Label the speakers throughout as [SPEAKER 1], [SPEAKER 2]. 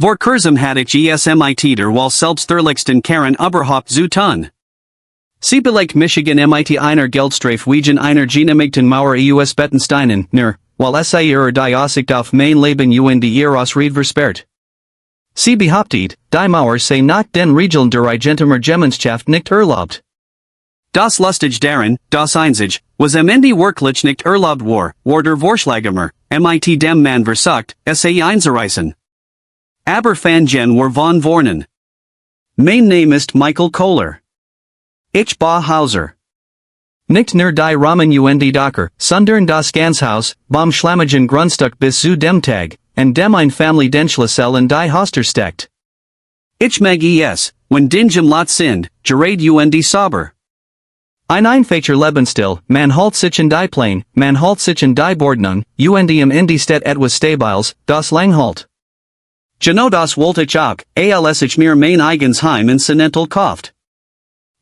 [SPEAKER 1] Vor kurzem hatte ich mit der Wahl selbstverlichsten Karen überhaupt zu tun. Sie belegt Michigan mit einer Geldstrafe wegen einer Betonmauer US Betonsteinen, weil sie die Aussicht auf mein Leben und ihres Rede versperrt. Sie behauptet, die Mauer sei nach den Regeln der Gemeinschaft nicht erlaubt. Das lustig daran, das einzige, was Ende wirklich nicht erlaubt war der Vorschläger, mit dem man versucht, sie einzureißen. Aber von war von Vornen. Mein Name ist Michael Kohler. Ich Hauser. Nicht nur die Rahmen und Docker, sondern das Ganshaus, vom schlammigen Grundstück bis zu dem Tag, an dem ein Family den Schlüssel in die Haustür steckt. Ich mag es, wenn Dinge Lot sind, gerade und sauber. Ein einfacher Lebensstil, man holt sich in die Plane, man holt sich in die Bordnung, und in die Stadt etwas Stabiles, das lang halt. Genau das wollte ich auch, als ich mir mein eigenes Heim in Senental kauft.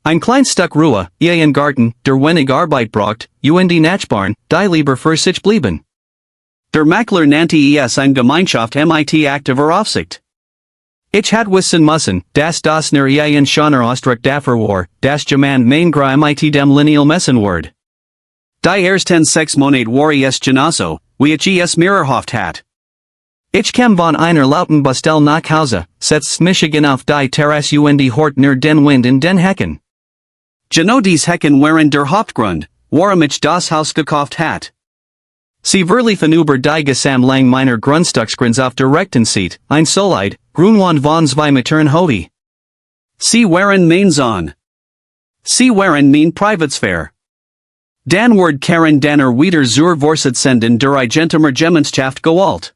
[SPEAKER 1] Ein kleines Stück Ruhe, ein Garten, der wenig Arbeit braucht, und Nachbarn, die lieber für sich blieben. Der Makler nannte es eine Gemeinschaft mit aktiver Aufsicht. Ich hat wissen müssen, dass das nur ein schöner Ausdruck dafür war, dass jemand mein Gra mit dem Lineal messen wird. Die ersten 6 Monate war es genauso, wie ich es mir erhofft hat. Ich kam von einer lauten Bastel nach Hause, setzt Michigan auf die Terrasse und hort nur den Wind in den Hecken. Genau dies Hecken waren der Hauptgrund, warum ich das Haus gekauft hat. Sie verliefen über die Gesamtlang meiner Grundstücksgrenze auf der rechten Seite, ein solid, Grunwand von 2 Metern Hohe. Sie waren mein Sohn. Sie waren mein Privatsphäre. Dan word Karen Danner wieder zur Vorsitzenden der Gemeinschaft gewählt.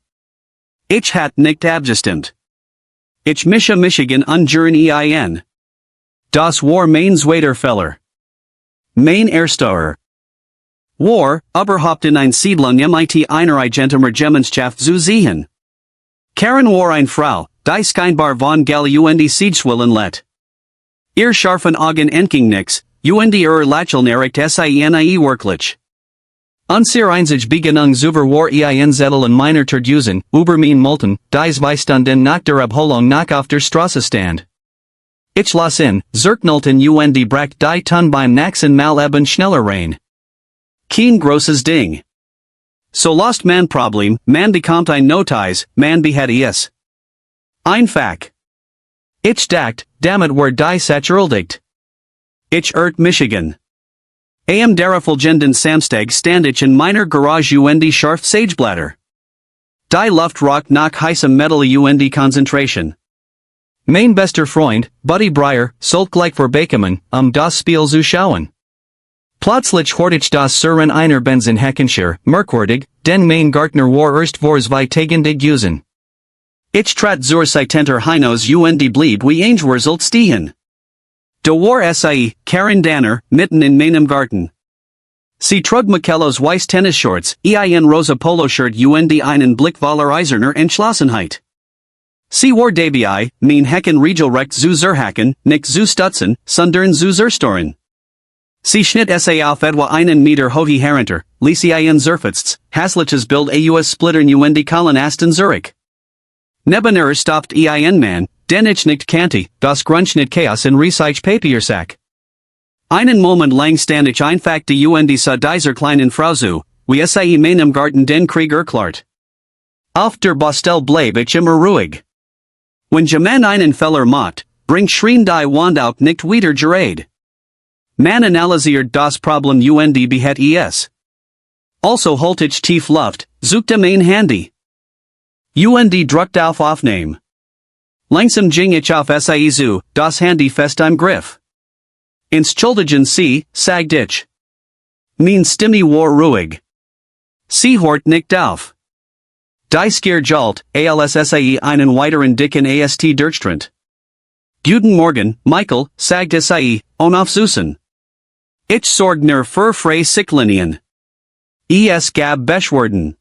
[SPEAKER 1] Ich hat nicht abgestimmt. Ich mische Michigan unjuren ein. Das war mein zweiter Fehler. Mein erster war, überhaupt in ein Siedlung mit einer Gemeinschaft zu sehen. Karen war eine Frau, die scheinbar von Geld und Siedschwillen let. Ihr scharfen Augen entging nix, und Lächeln erregt sie wirklich. Unser einzig Begegnung zuver war ein Zettel in meiner Terdüsen, über mein Multen, die 2 Stunden nach der Abholung nach auf der Straße stand. Ich las in, zerknallten und brach die Ton beim nächsten Mal eben schneller rein. Kein großes Ding. So lost man Problem, man bekommt ein Notiz, man behat es. Einfach. Ich dacht, damit war die Sache erledigt. Ich Michigan. Am darauffolgenden Samstag stand ich in meiner Garage und scharf Sageblätter. Die Luft roch nach heißem Metall und Konzentration. Mein bester Freund, Buddy Breyer, sollt gleich vorbekommen, das Spiel zu schauen. Plötzlich hort ich das Surren einer Benzinheckenschir, merkwürdig, denn mein Gartner war erst vor 2 Tagen usen. Ich trat zur Seitenter Hinos und blieb wie Angewurzelt stehen. Da war Karen Danner, mitten in meinem Garten. Sie trug Michellos weiss Tennisshorts, ein rosa Poloshirt und einen Blick voller eiserner Entschlossenheit. Sie war dabei, mein Hecken regelrecht zu zerhacken, nicht zu stutzen, sondern zu zerstoren. Sie schnitt auf etwa einen Meter hohe herunter, ließ ein zerfetzt, hässliches Bild aus Splittern und Kolonisten Zurich. Nebener stoppt ein Mann, den ich nicht kannte, das Grunschnitt Chaos in Recyclagepapiersack. Einen Moment lang stand ich einfach und sah dieser kleinen Frau zu, wie sie meinem Garten den Krieg erklärt. Auf der Bastel bleib ich immer ruhig. Wenn jemand einen Fehler macht, bringt schrien die Wand auch nicht wieder gerade. Man analysiert das Problem und behat es. Also holt ich tief Luft, suchte mein Handy. Und druckt auf Aufnehmen. Langsam ging ich auf sie zu, das Handy fest im Griff. Entschuldigen Sie, sagt ich. Mein Stimme war ruhig. Sie hort nicht auf. Die Skier jalt, als sie einen weiteren dicken Ast Durchstrand. Guten Morgen, Michael, sagt sie, aufzusen. Ich sorg nur für frei Sicklinien. Es gab Beschwerden.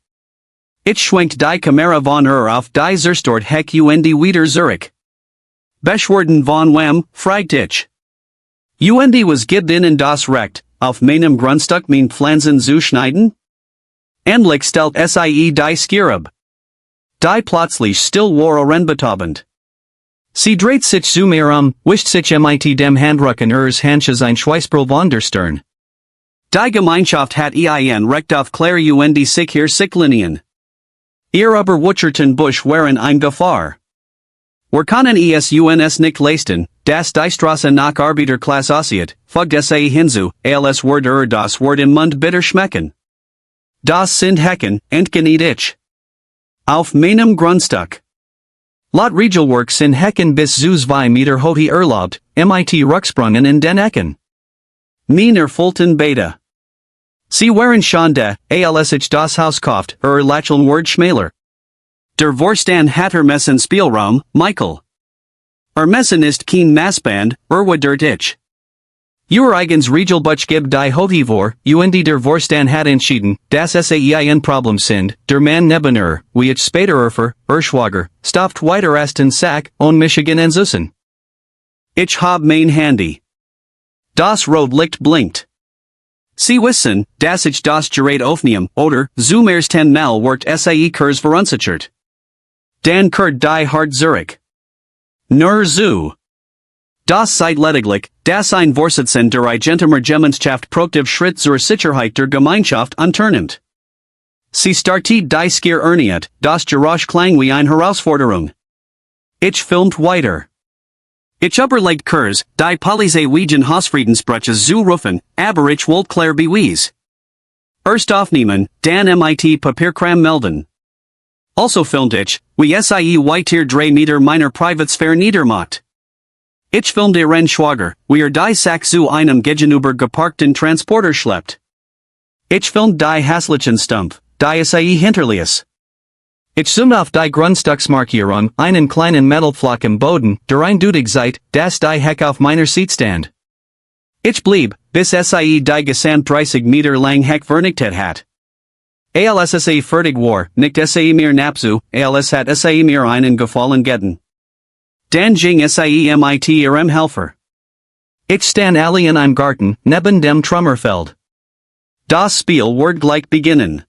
[SPEAKER 1] Ich schwenkt die Kamera von auf die zerstört Heck und wieder Zurich. Beschwerden von wem, fragt ich. Und was gibt ihnen das Recht, auf meinem Grundstück mein Pflanzen zu schneiden? Endlich stellt sie die Skier ab. Die plötzlich still war orenbetabend. Sie dreht sich zu mir wischt sich mit dem Handrücken ihres Handches ein Schweißbrille von der Stirn. Die Gemeinschaft hat ein Recht auf Claire und sich hier Sicklinien. Ihr aber wutscherten Busch waren ein Gefahr. Wir können uns nicht leisten, dass die Straße nach Arbeiterklasse aussieht, folgt sie hinzu, als würde das Wort im Mund bitter schmecken. Das sind Hecken, entgeniet ich. Auf meinem Grundstück. Laut Regelwerk sind Hecken bis zu 2 Meter hoch erlaubt, mit Rücksprüngen in den Ecken. Meiner Fulton Beta. Sie waren schon da, als ich das Haus kauft, Lacheln Word schmäler. Der Vorstand hat Messen Spielraum, Michael. Messen ist kein Maßband, wird ich. Ihr eigens Regelbuch gibt die Hohe vor, und der Vorstand hat entschieden, dass es ein Problem sind, der Mann neben wie ich später Schwager, stopft weiter ersten Sack, und Michigan entzussen. Ich hab mein Handy. Das Rotlicht blinkt. Sie wissen, dass ich das Gerät aufnehmen, oder, zum ersten Mal wird Kurs verunsichert. Dan kehrt die hart Zurich. Nur zu. Das seid lediglich, dass ein Vorsitzender der Eigentümer Gemeinschaft proaktiv Schritt zur Sicherheit der Gemeinschaft unternimmt. Sie startet die Skier erniet, das Geräusch klang wie eine Herausforderung. Ich filmt weiter. Ich überlegt Kurs, die Polizei wegen Hausfriedensbruches zu rufen, aber ich wollte Claire bewies. Erst aufnehmen, dann mit Papierkram melden. Also filmt ich, wie weiter 3 Meter meiner Privatsphäre niedermacht. Ich filmt ihren Schwager, wie die Sack zu einem gegenüber geparkten Transporter schleppt. Ich filmt die hässlichen Stumpf, die hinterließ. Ich zoom auf die Grundstücksmarkierung, einen kleinen Metalflock im Boden, der eindeutig seit, dass die Hecke auf meiner Seat stand. Ich blieb, bis die gesamt 30 Meter lang Heck vernichtet hat. Als fertig war, nicht mir napsu, als hat mir einen gefallen getten. Dann ging mit ihrem Helfer. Ich stand alle in einem Garten, neben dem Trümmerfeld. Das Spiel wird gleich beginnen.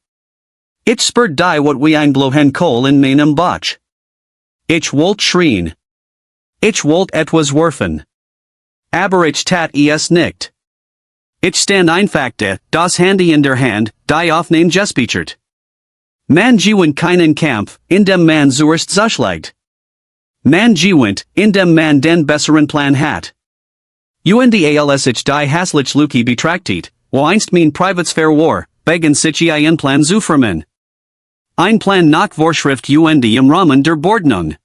[SPEAKER 1] Ich spürt die wat wie ein blohen Kohl in meinem Bauch. Ich wollt schrien. Ich wollt etwas werfen. Aber ich tat es nicht. Ich stand einfach da, das Handy in der Hand, die Aufnahme gespeichert. Man gewinnt keinen Kampf, in dem man zuerst zuschlägt. Man gewinnt, in dem man den besseren Plan hat. Und als ich die hässlich Luki betrachtet, wo einst mein Privatsphäre war, begann sich ein Plan zu formen. Ein Plan nach Vorschrift und im Rahmen der Bordnung.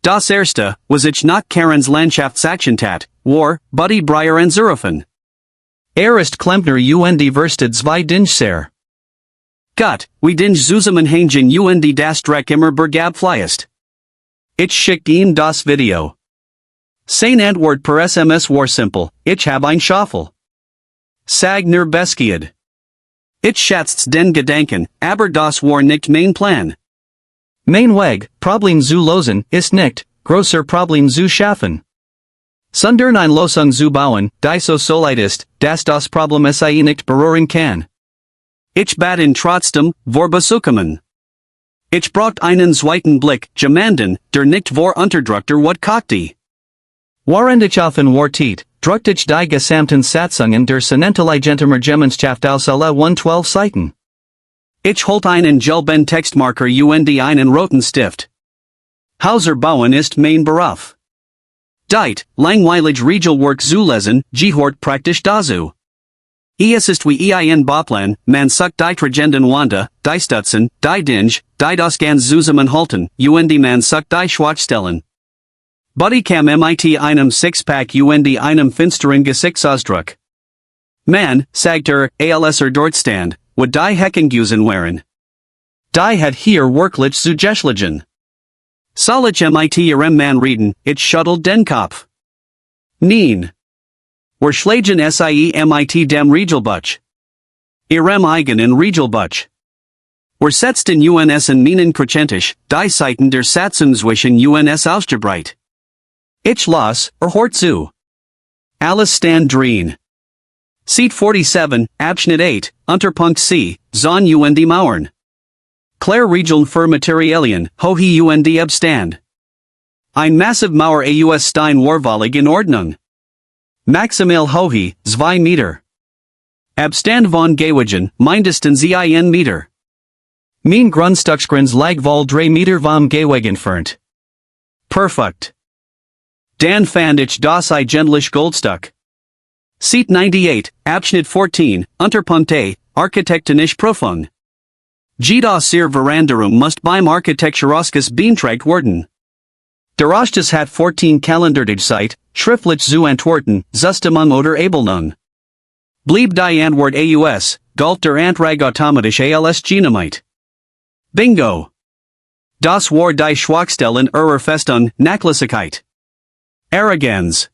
[SPEAKER 1] Das erste, was ich nach Karens Landschaftsaktion tat, war, Buddy Breyer entzurufen. Ist Klempner und verstet 2 Dinge Gott, wie Dinge zusammenhängen und das Dreck immer bergabfliest. Ich schickt ihm das Video. Sein Antwort per SMS war simpel, ich hab ein Schaffel. Sag nur Beskied. Ich schätzt den Gedanken, aber das war nicht mein Plan. Mein Weg, Problem zu lösen, ist nicht, grosser Problem zu schaffen. Sondern ein Lösung zu bauen, die so solid ist, dass das Problem nicht berühren kann. Ich bat ihn trotzdem, vorbesuchen. Ich braucht einen zweiten Blick, jemanden, der nicht vor unterdrückter wat kochte. Während ich auf ihn wartet, drückt ich die gesamten Satzungen der Senenteligentümer Gemeinschaft aus alle 112 Seiten. Ich holt einen gelben Textmarker und einen roten Stift. Hauser bauen ist mein Beruf. Deit, langweilig Regelwerk zu lesen, gehört praktisch dazu. Es ist wie ein Bauplan, man sucht die Tragenden Wanda, die Stutzen, die Dinge, die das ganz zusammenhalten, und man sucht die Schwachstellen. Buddy kam mit einem Sixpack und einem finsteren Gesichtsausdruck. Man, sagt als dort stand, would die Heckengusen waren. Die hat hier wirklich zu geschlagen. Soll ich mit ihrem Mann reden, ich schüttelt den Kopf. Nein. Wir schlagen mit dem Regelbuch. Ihrem eigenen Regelbuch. Wir setzten uns in meinen Kritisch, die Seiten der Satzung zwischen uns ausgebreit. Ich las, hort zu. Alles stand drin. Seat 47, Abschnitt 8, Unterpunkt C, Zon und Mauern. Claire Regeln für Materialien, hohe und Abstand. Ein massive Mauer aus Stein war völlig in Ordnung. Maximal Hohe, 2 Meter. Abstand von Gewichten, mindestens 1 Meter. Mein Grundstücksgrenz lag wohl 3 Meter vom Gehweg entfernt. Perfekt. Dan fand ich das eigentlich Goldstück. Seat 98, Abschnitt 14, Unterpunkte, architektonisch profund. Jedes ihr Verandarum musst beim Architekturausschuss beantragt werden. Der Ausschuss hat 14 Kalendertage Zeit, schriftlich zu antworten, Zustimmung oder Ablehnung. Blieb die Antwort aus, galt der Antrag automatisch als genehmigt. Bingo! Das war die Schwachstellen ihrer Festung, Nachlässigkeit. Arroganz.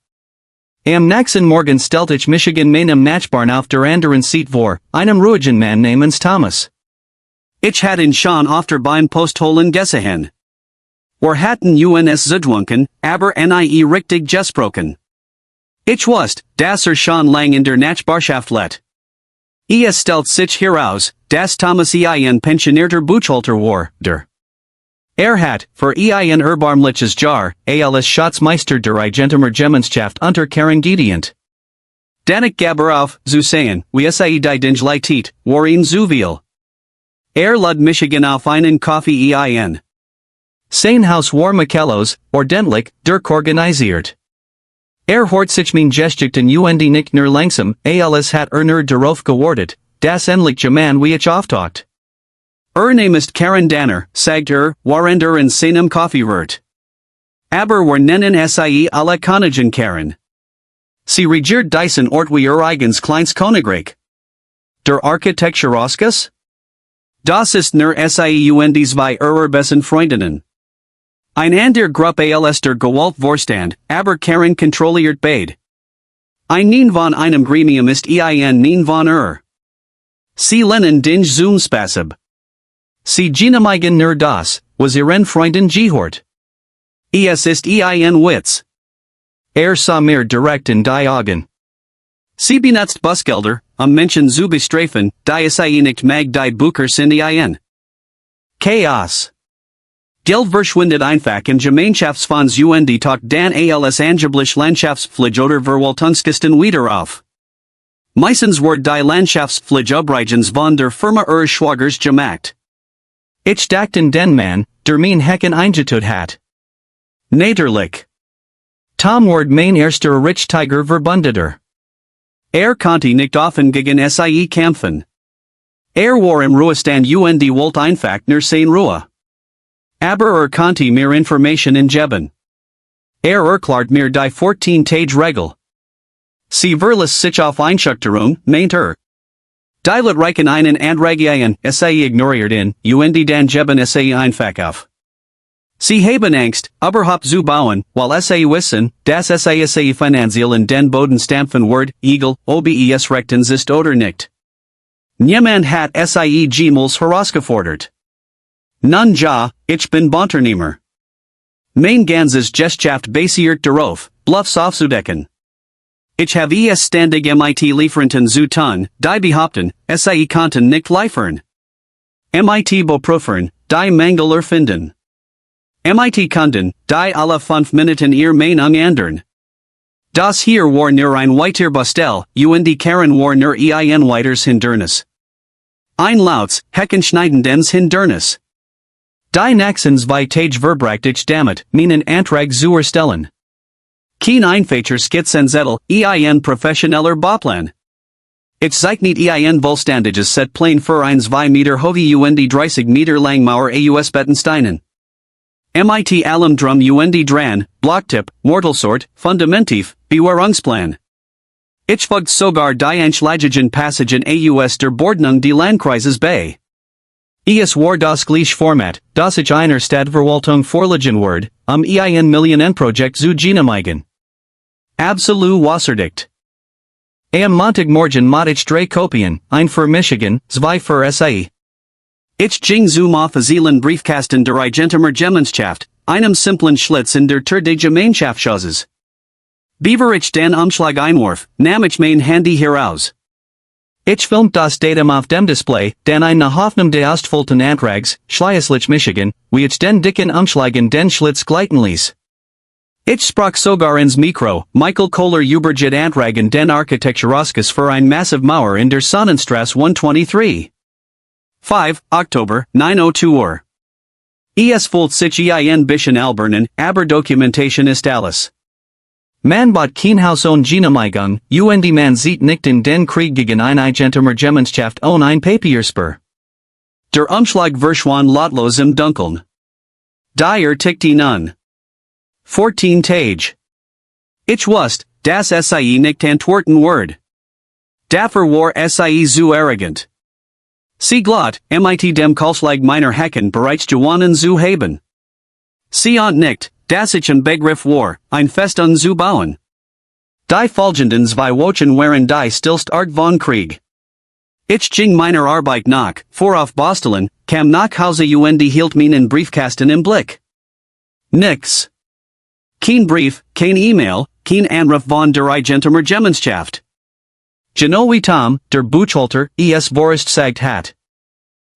[SPEAKER 1] Am nächsten Morgen stellt ich mich in meinem Nachbarn auf der anderen Seite vor, einem ruhigen Mann namens Thomas. Ich hatte ihn schon öfter beim Postholen gesehen. Wir hatten uns zudwunken, aber nie richtig gesprochen. Ich wusste, dass schon lang in der Nachbarschaft lebt. Es stellt sich heraus, dass Thomas ein pensionierter Buchhalter war, der. Hat, für ein erbarmliches Jahr, als Schatzmeister der Gemeinschaft unter Karen gedient. Danik gaber auf, zu sehen, wie die Dinglichkeit, war ihn zu viel. Lud Michigan auf einen Kaffee ein. Sein Haus war Michaelos, ordentlich, organisiert. Hort sich mein Geschichten und nicht nur langsam, als hat nur darauf gewartet, das endlich man wie ich auftaucht. Name ist Karen Danner, sagt während in seinem Kaffee wird. Aber wir nennen alle Königin Karen. Sie regiert diesen Ort wie eigens kleines Königreich. Der Architekturausschuss? Das ist nur und zwei besten Freundinnen. Ein ander Gruppe als der Gewalt aber Karen kontrolliert beid. Ein Nien von einem Gremium ist ein Nien von Sie lehnen den zum Spasib. Sie genehmigen nur das, was ihren Freunden gehört. Es ist ein Witz. Sah mir direkt in die Augen. Sie benutzt Busgelder, Menschen zu bestrafen, die nicht mag die Bücher sind ein. Chaos. Geld verschwindet einfach in Gemeinschaftsfonds und taucht dann als angeblich Landschaftspflege oder Verwaltungskosten wieder auf. Meistens wird die Landschaftspflege übrigens von der Firma ihres Schwagers gemacht. Ich dachte den Mann, der mein Hecken eingetut hat. Natürlich. Tom ward mein erster Rich Tiger verbündeter. Konnte nicht offen gegen sie kämpfen. War im Ruhestand und wollte einfach nur sein Ruhe. Aber konnte mehr Informationen geben. Erklärt mir die 14-Tage-Regel. Sie verlässt sich auf Einschüchterung, meint Die Reichen einen Antrag ein, ignoriert und dann geben einfach auf. Sie haben Angst, überhaupt zu bauen, weil wissen, dass finanziell in den Boden stampfen wird, egal, ob es rechtens ist oder nicht. Niemand hat jemals herausgefordert. Nun ja, ich bin Unternehmer. Mein ganzes Geschaft basiert darauf, Bluffs aufzudecken. Ich habe es ständig Lieferanten zu tun, die behaupten, konnten nicht liefern. Beprüfen, die Mangel erfinden. Kunden, die alle 5 Minuten ihr Meinung ändern. Das hier war nur ein weiter Bastel, und Karen war nur ein weiters Hindernis. Ein lautes, heckenschneidendens Hindernis. Die nächsten 2 Tage verbrachte ich damit, meinen Antrag zu erstellen. Kein einfacher Skizzenzettel, ein professioneller Bauplan. Ich zeichnet ein vollständiges Setplan für ein 2 Meter hohe und 30 Meter lang Mauer aus Betonsteinen. Allem drum und dran, Blocktyp, Mortalsort, Fundamentiv, Bewahrungsplan. Ich folgt sogar die einschlägigen Passagen aus der Bordnung die Landkreises bei. Es war das gleiche Format, das ich einer Stadtverwaltung vorlegen werde, ein Millionenprojekt zu genehmigen. Absolut wasserdicht. Am Montagmorgen mod ich 3 Kopien, ein für Michigan, 2 für SAE. Ich ging zum offiziellen Briefkasten der Gemeinschaft, einem simplen Schlitz in der Tür des Gemeinschaftshauses. Beaver ich den Umschlag einwarf, nahm ich mein Handy heraus. Ich filmt das Datum auf dem Display, den eine Hoffnung de Ostfulten Antrags, Schließlich Michigan, wie ich den dicken Umschlagen den Schlitz gleiten ließ. Ich sprach sogar ins Mikro, Michael Kohler Uberjet Antragen den Architekturoskus für ein Massive Mauer in der Sonnenstraße 123. 5 October, 9:02 Uhr. Es fühlt sich ein bisschen albern, aber Dokumentation ist alles. Man bot kein Haus ohne Genehmigung, und man sieht nicht in den Krieg gegen eine Gemeinschaft ohne ein Papierspur. Der Umschlag verschwand lautlos im Dunkeln. Dyer tickt ihn an. 14 Tage. Ich wusste, das sei nicht antworten Word. Dafür war sei zu arrogant. Sie glatt, mit dem Kolschlag meiner Hecken bereits gewonnen zu haben. Sie ahnt nicht, dass ich ein Begriff war, ein Fest zu bauen. Die folgenden zwei Wochen waren die stillst Art von Krieg. Ich ging meiner Arbeit nach, fuhr auf Bostelen, kam nach Hause und hielt meinen Briefkasten im Blick. Nix. Kein Brief, kein E-Mail, kein Anruf von der Gemeinschaft. Genau wie Tom, der Buchhalter, es Vorist sagt hat.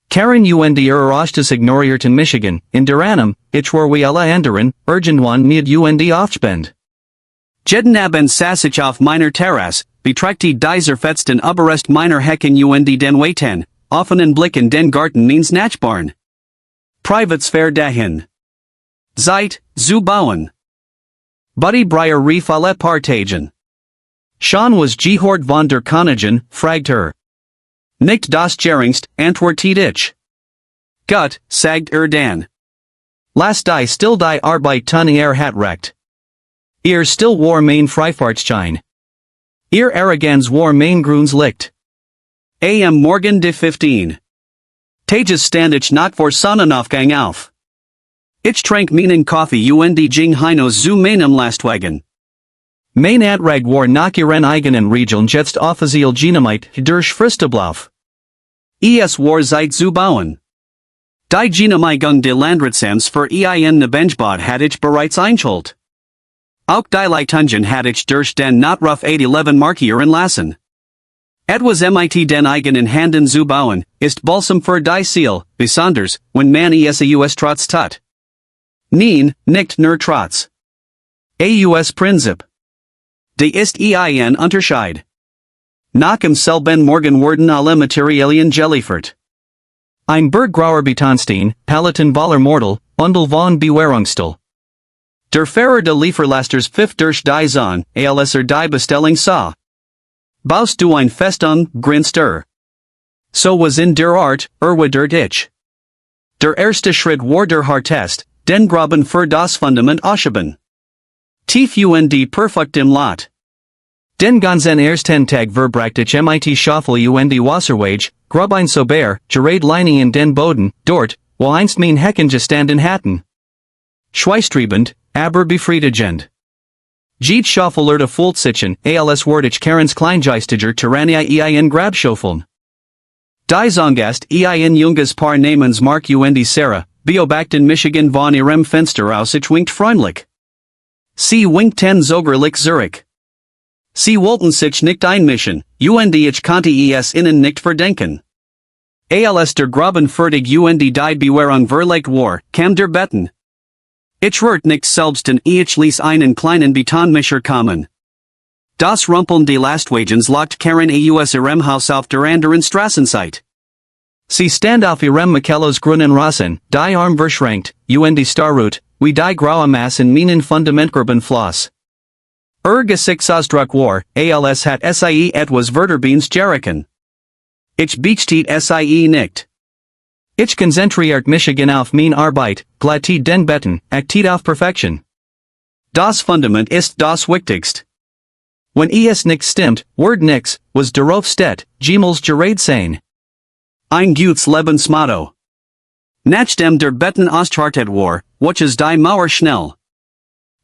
[SPEAKER 1] Karen und Erlaubnis ignorierten Michigan, in der Annahme, ich war wie alle anderen, irgendwann mit und aufspend. Jeden Abend saß ich auf meiner Terrasse, betrachtete die zerfetzten Überreste meiner Hecken und den weiten, offenen Blick in den Garten meines Nachbarn. Privatsphäre dahin. Zeit, zu bauen. Buddy Breyer rief alle Partagen. Schon was gehört von der Königin, fragt Nicht das geringst, antwortet ich. Gut, sagt dann. Lass die still die Arbeit tun hat recht. Ihr still war mein Freifahrtschein. Ihr Arroganz war mein Gruns Licht. Am Morgen de 15. Tages stand ich nach vor Sonnenaufgang auf. Ich trank meinen Kaffee und ging hinaus zu meinem Lastwagen. Mein Antrag war nach ihren eigenen Regeln jetzt offiziell genehmigt durch Fristeblauf. Es war Zeit zu bauen. Die Genehmigung de Landratsamts für ein Nebengebäude hatte ich bereits eingeholt. Auch die Leitungen hatte ich durch den Notruf 811 markieren lassen. Etwas mit den eigenen Händen zu bauen, ist Balsam für die Seele, besonders, wenn man es trotz tut. Nein, nicht nur trotz. Aus Prinzip. Die ist ein Unterschied. Nach dem selben Morgen wurden alle Materialien geliefert. Ein Berggrauer Betonstein, Paletten voller Mortal, Bundel von Bewährungsstahl. Der Fahrer de Lieferlasters pfiff durch die Zone, als die Bestellung sah. Baust du ein Fest grinst So was in der Art, war der ich. Der erste Schritt war der Hartest, den Graben für das Fundament ausschieben. Tief und perfekt im Lot. Den ganzen ersten Tag verbrachte ich mit Schaffel und Wasserwege, grub ein Sober, gerade Linie in den Boden, dort, wo einst mein Hecken gestanden hatten. Schweißtriebend, aber befriedigend. Jeet Schaffel fühlt sich als ward ich Karens Kleingeistiger Tyrannia ein Grabschaufeln. Die Zongast ein junges Paar namens Mark und Sarah, beobachten Michigan von ihrem Fenster aus ich winkt freundlich. Sie winkten sogerlich Zurich. Sie wollten sich nicht einmischen, und ich konnte es ihnen nicht verdenken. Als der Graben fertig und die Bewährung verlegt war, kam der Beton. Ich rührt nicht selbst ich ließ einen kleinen Betonmischer kommen. Das Rumpeln de Lastwagens lockt Karen aus ihrem Haus auf der anderen Straßenseite. Sie stand auf ihrem Michelos grünen Rasen, die Arm verschränkt, und die Starrut, wie die graue Masse in meinen Fundamentgruben floss. Gesichtsausdruck war, als hat sie etwas Wörterbeins gerichen. Ich beachtet sie nicht. Ich konzentriert Michigan auf mein Arbeit, glattet den Beton, achtet auf Perfektion. Das Fundament ist das Wichtigst. Wenn es nicht stimmt, word nix, was darauf steht, Gemels gerade sein. Ein gutes Lebensmotto. Nachdem der Beton ausgehärtet war, watches die Mauer schnell.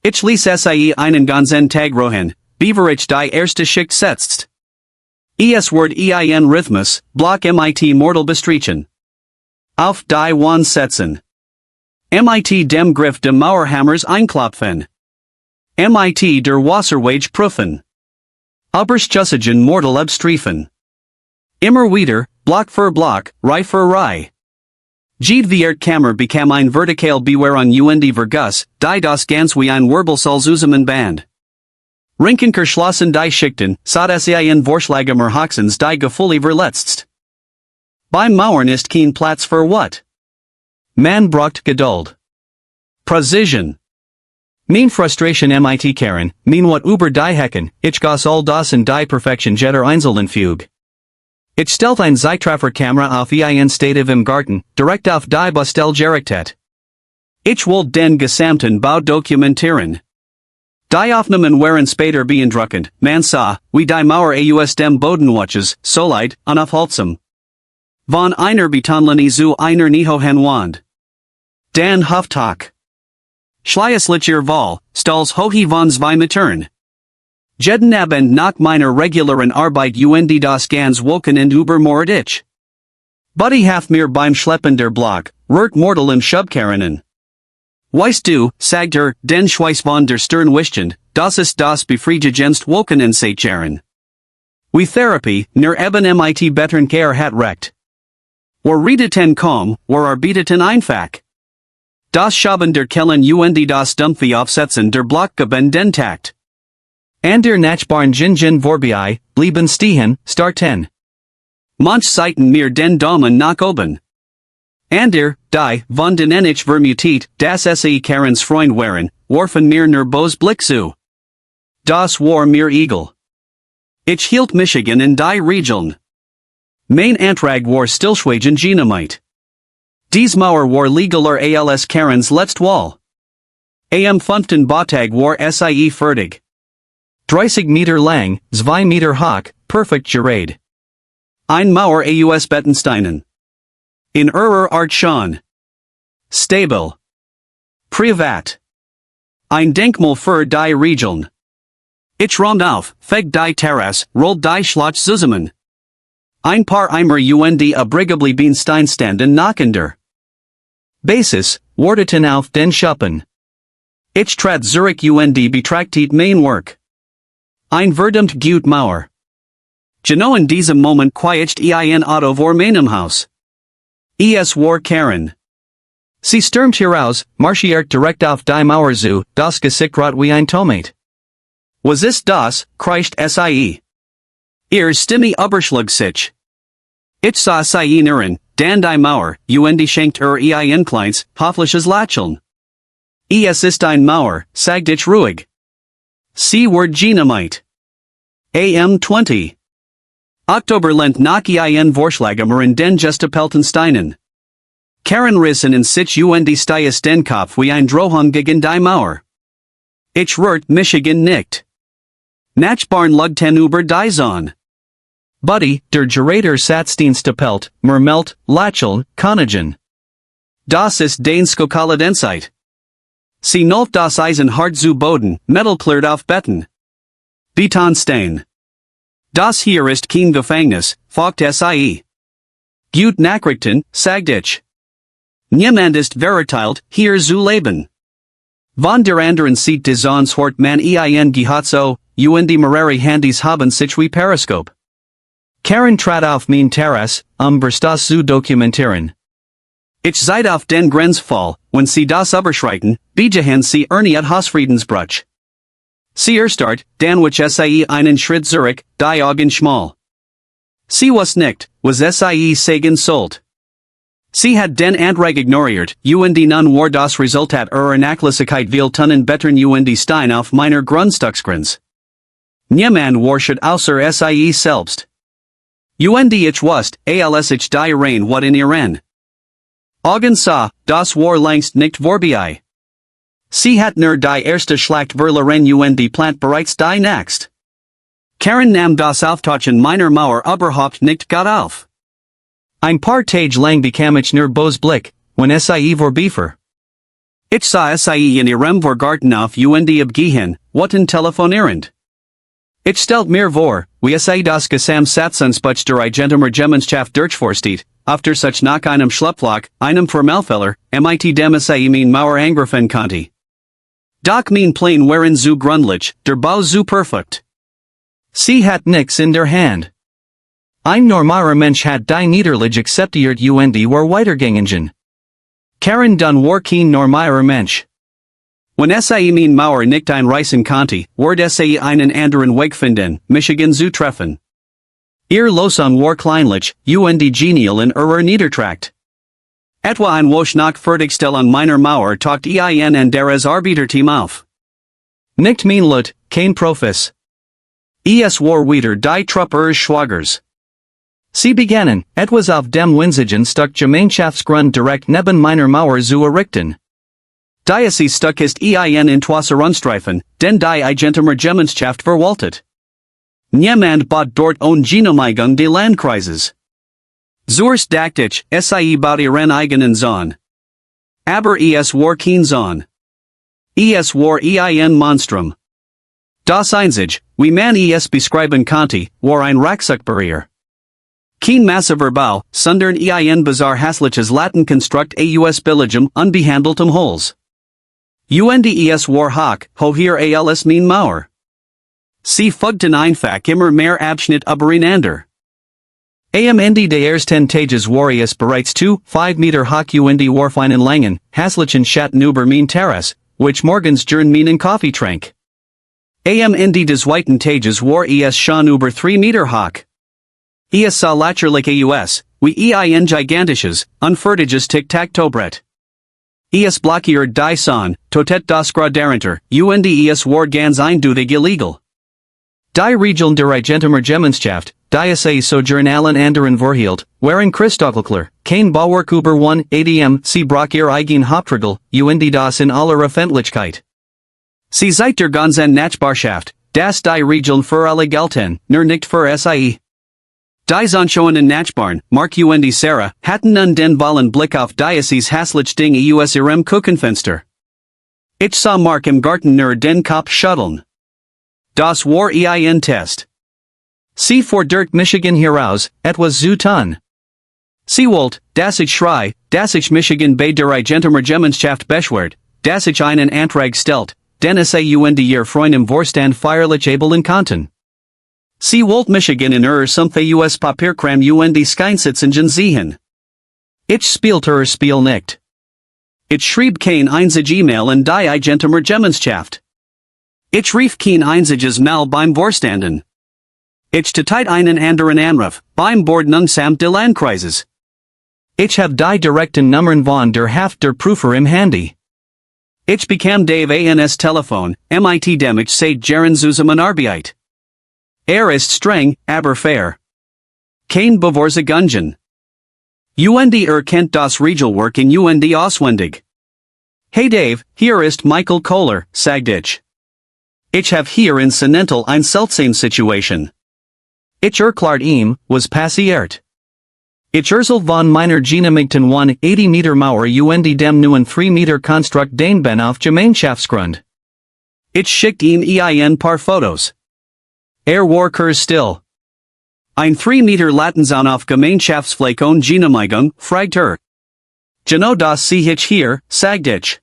[SPEAKER 1] Ich ließ sie einen ganzen Tag ruhen, bevor ich die erste Schicht setzt. Es ward ein Rhythmus, Block mit mortal bestreichen. Auf die Wand setzen. Mit dem Griff de Mauerhammers einklopfen. Mit der Wasserwege prüfen. Oberstjussigen mortal abstriefen. Immer wieder, Block für Block, Rei für Rei. Jede Kammer bekam ein vertikal beware on und Vergus, die das ganz wie ein Wirbel soll zusammenband. Rinkenker schlossen die Schichten, sod es ein Vorschlagemer Hoxens die Gefühle verletzt. Beim Mauern ist kein Platz für what? Man braucht Geduld. Präzision. Mein Frustration mit Karen, mein what über die Hecken, ich goss all das in die Perfektion jeder einzelnen Fuge. Ich stellt ein Zeitrafferkamera auf ein Stativ im Garten, direkt auf die Bastel gerichtet. Ich wollte den gesamten Bau dokumentieren. Die Aufnahmen waren später beeindruckend, man sah, wie die Mauer aus dem Boden watches, so leid, unaufhaltsam. Von einer Betonlinie zu einer Nihohen Wand. Dan Hoftak. Schleißlicher Wahl, Stals hohe von 2 Metern. Jeden Abend nach meiner regulären Arbeit und das ganz Wochenend übermordet ich. Buddy half mir beim Schleppen der Block, rührt mortal im Schubkarren. Weißt du, sagt den Schweiß von der Stirn wischend, das ist das befriedigendst Wochenend Jaren. Wie Therapie, nur eben mit besseren Care hat recht. Wir redeten kaum, wir arbeiteten einfach. Das Schaben der Kellen und das Dumpfe Aufsetzen der Block geben den Takt. And der Nachbarn Gingen vorbei, blieben stehen, starten. Manch Seiten mir den Daumen nach oben. Ander, die, von denen ich vermutet, das sie Karens Freund waren, warfen mir nur bos Blick zu. Das war mir egal. Ich hielt Michigan in die Region. Mein Antrag war stillschweigen Dynamit. Dies Mauer war legaler als Karens letzt Wall. Am 5. Botag war sie fertig. 30 Meter lang, 2 Meter hoch, perfekt gerade. Ein Mauer aus Betonsteinen. In Art schon. Stabil. Privat. Ein Denkmal für die Region. Ich räumt auf, feg die Terrasse, rollt die Schlotz zusammen. Ein paar Eimer und abrigably Biensteinstanden nachender. Basis, warteten auf den Schuppen. Ich trat Zurich und betrachtet mein Werk. Ein verdammt gut Mauer. Genau in diesem Moment quietscht ein Auto vor meinem Haus. Es war Karen. Sie stürmt heraus, marschiert direkt auf die Mauer zu, das Gesicht rot wie ein Tomat. Was ist das, kreischt sie. Ihr Stimme überschlug sich. Ich sah sie nieren, dann die Mauer, und schenkt ein kleines, hoffliches Lächeln. Es ist ein Mauer, sagt ich ruhig. Sie war Dynamit. AM 20. Oktober lent nach ein Vorschlagemer in den Gestapeltensteinen. Karen rissen in sich und stiess den Kopf wie ein Drohung gegen die Mauer. Ich rührt Michigan nicht. Nachbarn lugten über die Zone. Buddy, der Gerater Satzdienstapelt, murmelt, Lächeln, Konigen. Das ist den Skokaladenzeit. Sie nolft das Eisen hart zu Boden, Metal cleared auf Beton. Betonstein. Das hier ist kein Gefängnis, folgt sie. Gut Nachrichten, sagt ich. Niemand ist verurteilt, hier zu leben. Von der anderen Seite des Zones hort man ein Gehotzo, und mehrere Handys haben sich wie Periskop. Karen trat auf mein Terrasse, das zu dokumentieren. Ich seid auf den Grenzfall, wenn sie das überschreiten, bejehen sie at Hausfriedensbruch. Sie erstart, dann wich sie einen Schritt zurück, die Augen schmal. Sie was nicht, was sie sagen sollt. Sie hat den Antrag ignoriert, und nun war das Resultat Nachlässigkeit viel Tonnen bettern und Stein auf meiner Grundstücksgrenz. Niemand warschet außer sie selbst. Und ich wusste, als ich die rein what in Iran. Augen sah, das war längst nicht vorbei. Sie hat nur die erste Schlacht verloren und plant bereits die nächst. Karen nahm das Auftauchen meiner Mauer überhaupt nicht gut auf. Ein paar Tage lang bekam ich nur bos Blick, wenn sie vorbeifuhr. Ich sah sie in ihrem Vorgarten auf und abgehen, wollten telefonierend. Ich stellt mir vor, wie sie das Gesamtsatzungsbuch der Eigentumer Gemeinschaft durchforstet, after such nach einem Schlupfloch, einem Formelfehler, mit dem sie mein Mauer angreifen konnte. Doch mein Plan waren zu gründlich, der Bau zu perfekt. Sie hat nix in der Hand. Ein normaler Mensch hat die Niederlage akzeptiert und war weitergegangen. Karen dun war kein normaler Mensch. Wenn sie mein Mauer nicht einreißen konnte, wurde sie einen anderen Weg finden, Michigan zu treffen. Ihr Lösung war kleinlich, und genial in ihrer Niedertracht. Etwa ein Woche nach Fertigstellung meiner Mauer taucht ein anderes Arbeiterteam auf. Nicht mein Lot, kein Profis. Es war wieder die Truppe ihres Schwagers. Sie begannen, etwas auf dem winzigen Stück Gemeinschaftsgrund direkt neben meiner Mauer zu errichten. Dieses Stück ist in twas Rundstreifen, den die Eigentümer Gemeinschaft verwaltet. Niemand baut dort Genehmigung des Landkreises. Zuerst dachte ich, sie baut ihren eigenen Zahn. Aber es war kein Zahn. Es war ein Monstrum. Das Einzige, wie man es beschreiben konnte, war ein Rucksackbarrier. Kein massiver Bau, sondern ein bizarr hässliches Latenkonstrukt aus billigem, unbehandeltem Holz. Und es war hoch als mein Mauer. Sie folgten einfach immer mehr Abschnitt übereinander. Am Ende der ersten Tages war es bereits 5 Meter hoch und warf einen langen, hässlichen Schatten über mein Terrasse, which morgens during meinen Kaffee trank. Am Ende des zweiten Tages war es schon über 3 Meter hoch. Es sah lächerlich wie ein gigantisches, unfertiges Tic-Tac-Toe-Brett. Es blockiert die Sonne, totet das Grad und es war ganz eindeutig illegal. Die Regeln der Eigentümer Gemeinschaft, die sie sojourn allen anderen verhielt, waren kristallklar, kein Bauwerk über 1 sie brach ihr eigen Hauptregel, und das in aller Öffentlichkeit. Sie seit der ganzen Nachbarschaft, dass die Regeln für alle gelten, nur nicht für sie. Die Zonschauenden Nachbarn, Mark und Sarah, hatten nun den vollen Blick auf dieses hässlich Ding aus ihrem Küchenfenster. Ich sah Mark im Garten nur den Kopf schütteln. Das war ein Test. Sie fordert Michigan heraus, etwas zu tun. Sie wollte, dass ich schreie, dass ich Michigan bei der Eigentümer Gemeinschaft beschwert, dass ich einen Antrag stellt, den sie und ihr Freund im Vorstand feierlich abeln konnten. Sie wollte Michigan in Sumpfe US Papierkram und Skeinsitzungen sehen. Ich spielte ihr Spiel nicht. Ich schrieb kein einzige E-Mail in die Eigentümer Gemeinschaft. Ich rief kein einziges Mal beim Vorstanden. Ich tätete einen anderen Anruf, beim Bordnungsamt des Landkreises. Ich hab die direkten Nummern von der Hälfte der Prüfer im Handy. Ich bekam Dave ans Telefon, mit dem ich seit Jahren zusammenarbeit. Ist streng, aber fair. Kein Bevorzugung. Und kennt das Regelwerk in und auswendig. Hey Dave, hier ist Michael Kohler, sagte ich. Ich hab hier in Senental ein seltsame Situation. Ich erklärt ihm, was passiert. Ich von meiner Genehmigten 180 Meter Mauer und dem neuen 3 Meter Konstrukt den Ben auf Gemeinschaftsgrund. Ich schickt ihm ein paar Fotos. War still. Ein 3 Meter Latenzahn auf Gemeinschaftsfläche und Genehmigung, fragt Genau das sehe ich hier, sagt ich.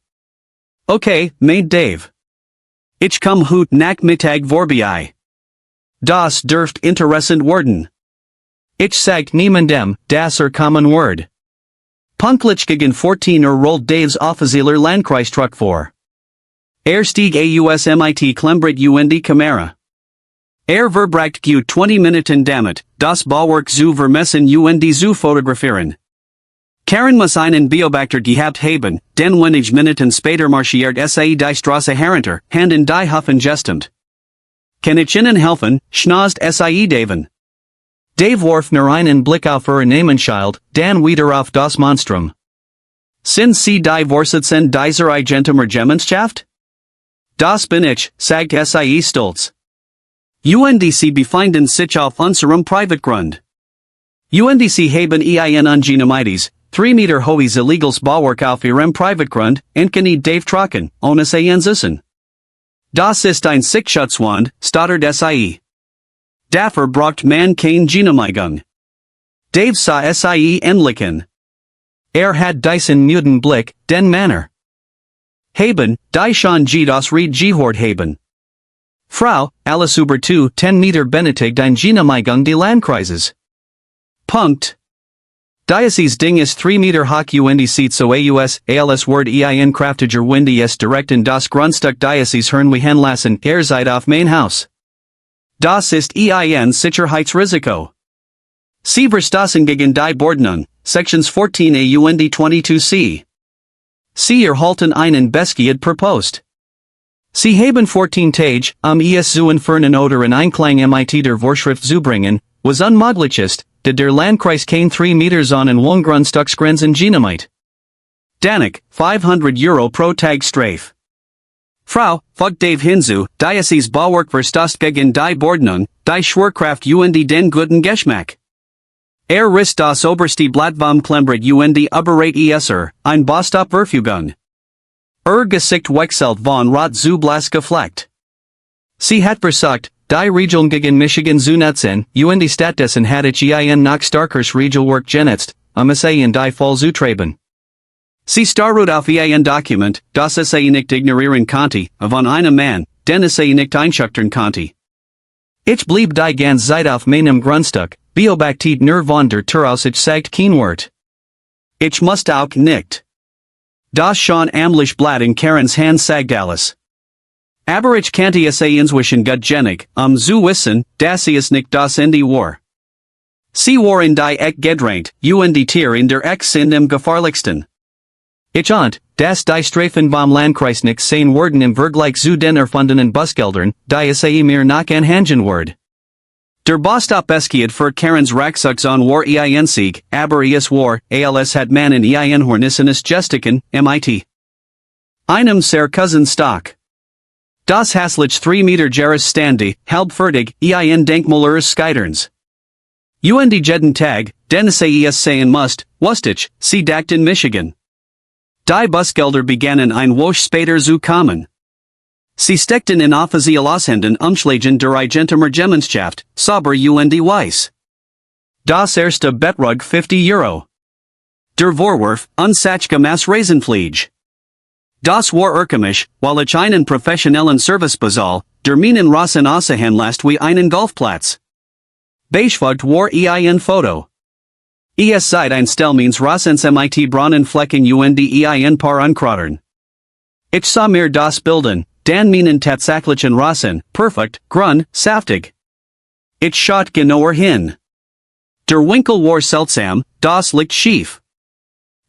[SPEAKER 1] Okay, made Dave. Ich komm heute Nachmittag vorbei. Das dürft interessant werden. Ich sagt niemandem, das kommen Word. Pünktlich gegen 14 rollt Daves offizieller Landkreistruck vor. Stieg aus mit Klembrit und Kamera. Verbracht gut 20 Minuten damit, das Bauwerk zu vermessen und zu fotografieren. Karen muss einen Beobachter gehabt haben, denn wenig Minuten später marschiert sie die Straße herunter, Hand in die Hufen gestemmd. Kann ich Ihnen helfen, schnauzt sie Daven. Dave warf nur einen Blick auf ihr Namensschild, dann wieder auf das Monstrum. Sind Sie die Vorsitzende dieser Eigentümer Gemeinschaft? Das bin ich, sagt sie stolz. Und sie befinden sich auf unserem Privatgrund. Und sie haben ein ungenehmiges, 3 Meter hohes illegals Bauwerk auf ihrem Privatgrund, kann Dave trocken, ohne sie einzussen. Das ist ein Sicherheitswand, stottert sie. Dafür braucht man keine Genehmigung. Dave sah sie ähnlichen. Hat diesen müden Blick, den Manner. Haben, die schon das Ried gehört haben. Frau, alles über 10 Meter benötigt ein Genehmigung des Landkreises. Punkt. Diocese Ding ist 3 Meter hoch und sieht so aus, als Word ein kraftiger Wind ist direkt in das Grundstück Diocese hören wir lassen, seid auf mein Haus. Das ist ein Sicherheitsrisiko. Sie verstoßen gegen die Bordnung, Sections 14a und 22c. Sie erhalten einen Bescheid per Post. Sie haben 14 Tage, es zu entfernen oder in Einklang mit der Vorschrift zu bringen, was unmöglich ist, da der Landkreis kein 3 Meters an en Wohngrundstücksgrenzen genehmigt. Danach, 500 Euro pro Tag Strafe. Frau, folgt Dave hinzu, Diocese Bauwerk verstößt gegen die Bordnung, die Schwerkraft und den guten Geschmack. Risst das oberste Blatt vom Klembret und überrät ein Bostopverfügung. Gesicht wechselt von Rot zu Blass gefleckt. Sie hat versucht, die Regeln gegen Michigan zu nutzen, und stattdessen hat ich noch starkes Regelwerk genutzt, es in die Fall zu treiben. Sie starut auf ein Dokument, das es nicht ignorieren konnte, von einem Mann, den es nicht einschüchtern konnte. Ich blieb die ganze Zeit auf meinem Grundstück, beobachtet nur von der Tür aus ich sagt kein Wort. Ich musste auch nicht. Das schon amlich Blatt in Karens Hand sagt alles. Aber ich kannte es inzwischen gut genug, zu wissen, dass es nicht das Ende war. Sie waren die Eck gedrängt, und die Tier in der Eck sind im gefahrlichsten. Ich dass die Strafen vom Landkreis nicht sein werden im Vergleich zu den erfundenen Busgeldern, die es mir nach anhangen wird. Der Bostop Bescheid für Karens Racksuckson war ein Sieg, aber es war, als hat man in ein Hornissenes Gestiken, mit einem sehr Cousin Stock. Das Haslich 3 Meter Jaris Standi, halbfertig, ein Denkmalers Skyderns. Und jeden Tag, den es sein must, wusste sie dacht in Michigan. Die Busgelder begannen ein Woche später zu kommen. Sie steckten in offizielle Aushänden umschlagen der Gemeinschaft, sauber und weiß. Das erste Betrug 50 Euro. Der Vorwurf, unsachgemäß Reisenpflege. Das war irrtümlich, weil ich einen professionellen Service bezahl, der meinen Rassen aussehen lässt wie einen Golfplatz. Beschwagt war ein Foto. Es seit ein Stellmins Rassens mit braunen Flecken und ein paar Unkratern. Ich sah mir das Bilden, dan meinen tatsächlichen Rassen, perfekt, grün, saftig. Ich schaut genauer hin. Der Winkel war seltsam, das liegt schief.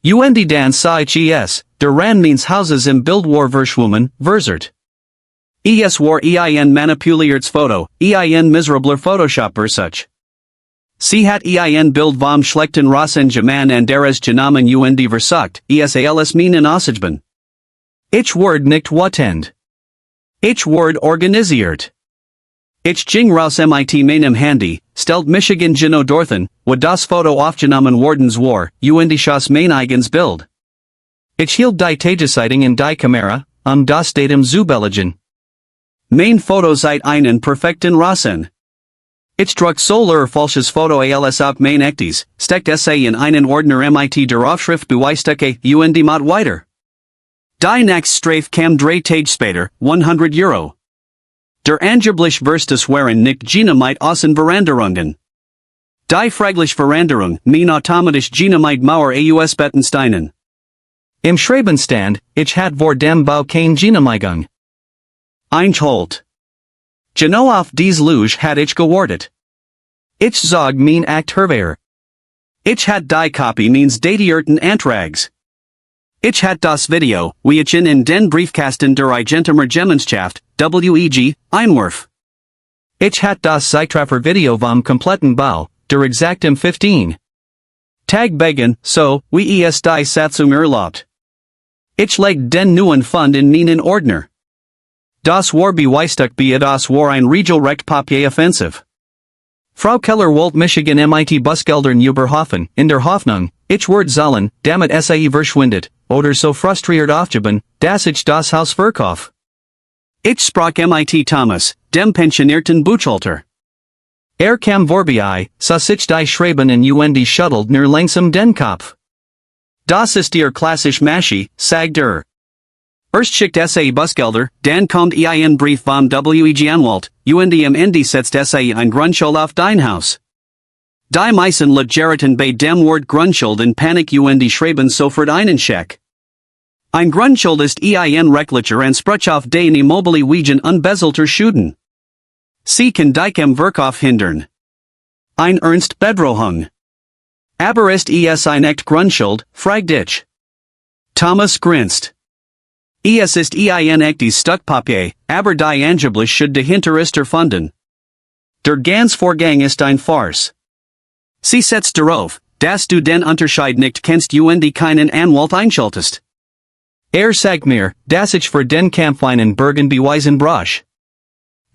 [SPEAKER 1] Und dan sah ich der Ran means Hauses im Bild war verschwommen, verzert. Es war ein manipuliertes Foto, ein miserabler Photoshop such. Sie hat ein Bild vom schlechten Rassen Jaman anderes genommen und versucht, es als meinen auszugeben. Ich ward nicht watend. Ich ward organisiert. Ich ging raus mit meinem Handy, stellt Michigan Geno dorthin, wo das Foto aufgenommen worden war, und schoss mein eigenes Bild. Ich hielt die Tagesighting in die Kamera, das Datum zu belegen. Mein Foto seit einen perfekten Rassen. Ich trug solar falsches Foto als auf mein echtes, steckt es in einen Ordner mit der Aufschrift beweisstücke und mat weiter. Die nächste Strafe kam 3 Tage später, 100 Euro. Der angeblich verstes waren nicht genehmigt Außenveranderungen. Die fragliche Veranderung, mein automatisch genehmigt Mauer aus Betonsteinen. Im Schrebenstand, ich hat vor dem Bau kein Genehmigung. Einholt. Genau auf dies Luge hat ich gewartet. Ich zog mein Act herwehr. Ich hat die Copy means datierten Antrags. Ich hat das Video, wie ich in den Briefkasten der Gemeinschaft, WEG, einwarf. Ich hat das Zeitraffer Video vom kompletten Bau, der exaktem 15. Tag begen, so, wie es die Satzung erlaubt. Ich leg den neuen Fund in meinen Ordner. Das war beweisstück das war ein regelrecht Papier offensiv. Frau Keller wollte Michigan mit Busgeldern überhoffen, in der Hoffnung, ich werde sollen, damit verschwindet, oder so frustriert aufgeben, dass ich das Haus verkauf. Ich sprach mit Thomas, dem pensionierten Buchhalter. Kam vorbei, sah sich die Schreiben und schuttelt nur langsam den Kopf. Das ist ihr klassisch Maschi, sagt Erst schickt Busgelder, dann kommt ein Brief vom WEG Anwalt, und am Ende setzt ein Grundschuld auf dein Haus. Die meisten Legeraten bei dem Wort Grundschuld in Panik und schreiben sofort einen Scheck. Ein Grundschuld ist ein rechtlicher Anspruch auf den Immobile wegen unbezahlter Schulden. Sie kann dich am Verkauf hindern. Ein Ernst Bedrohung. Aber ist es ein echt Grundschuld, fragt ich. Thomas grinst. Es ist ein echtes Stuckpapier, aber die angeblich should dahinter ist erfunden. Der ganz Vorgang ist ein Farce. Sie setzt darauf, dass du den Unterschied nicht kennst und keinen Anwalt einschaltest. Sagt mir, dass ich für den Kampf einen Bergen beweisen brauche.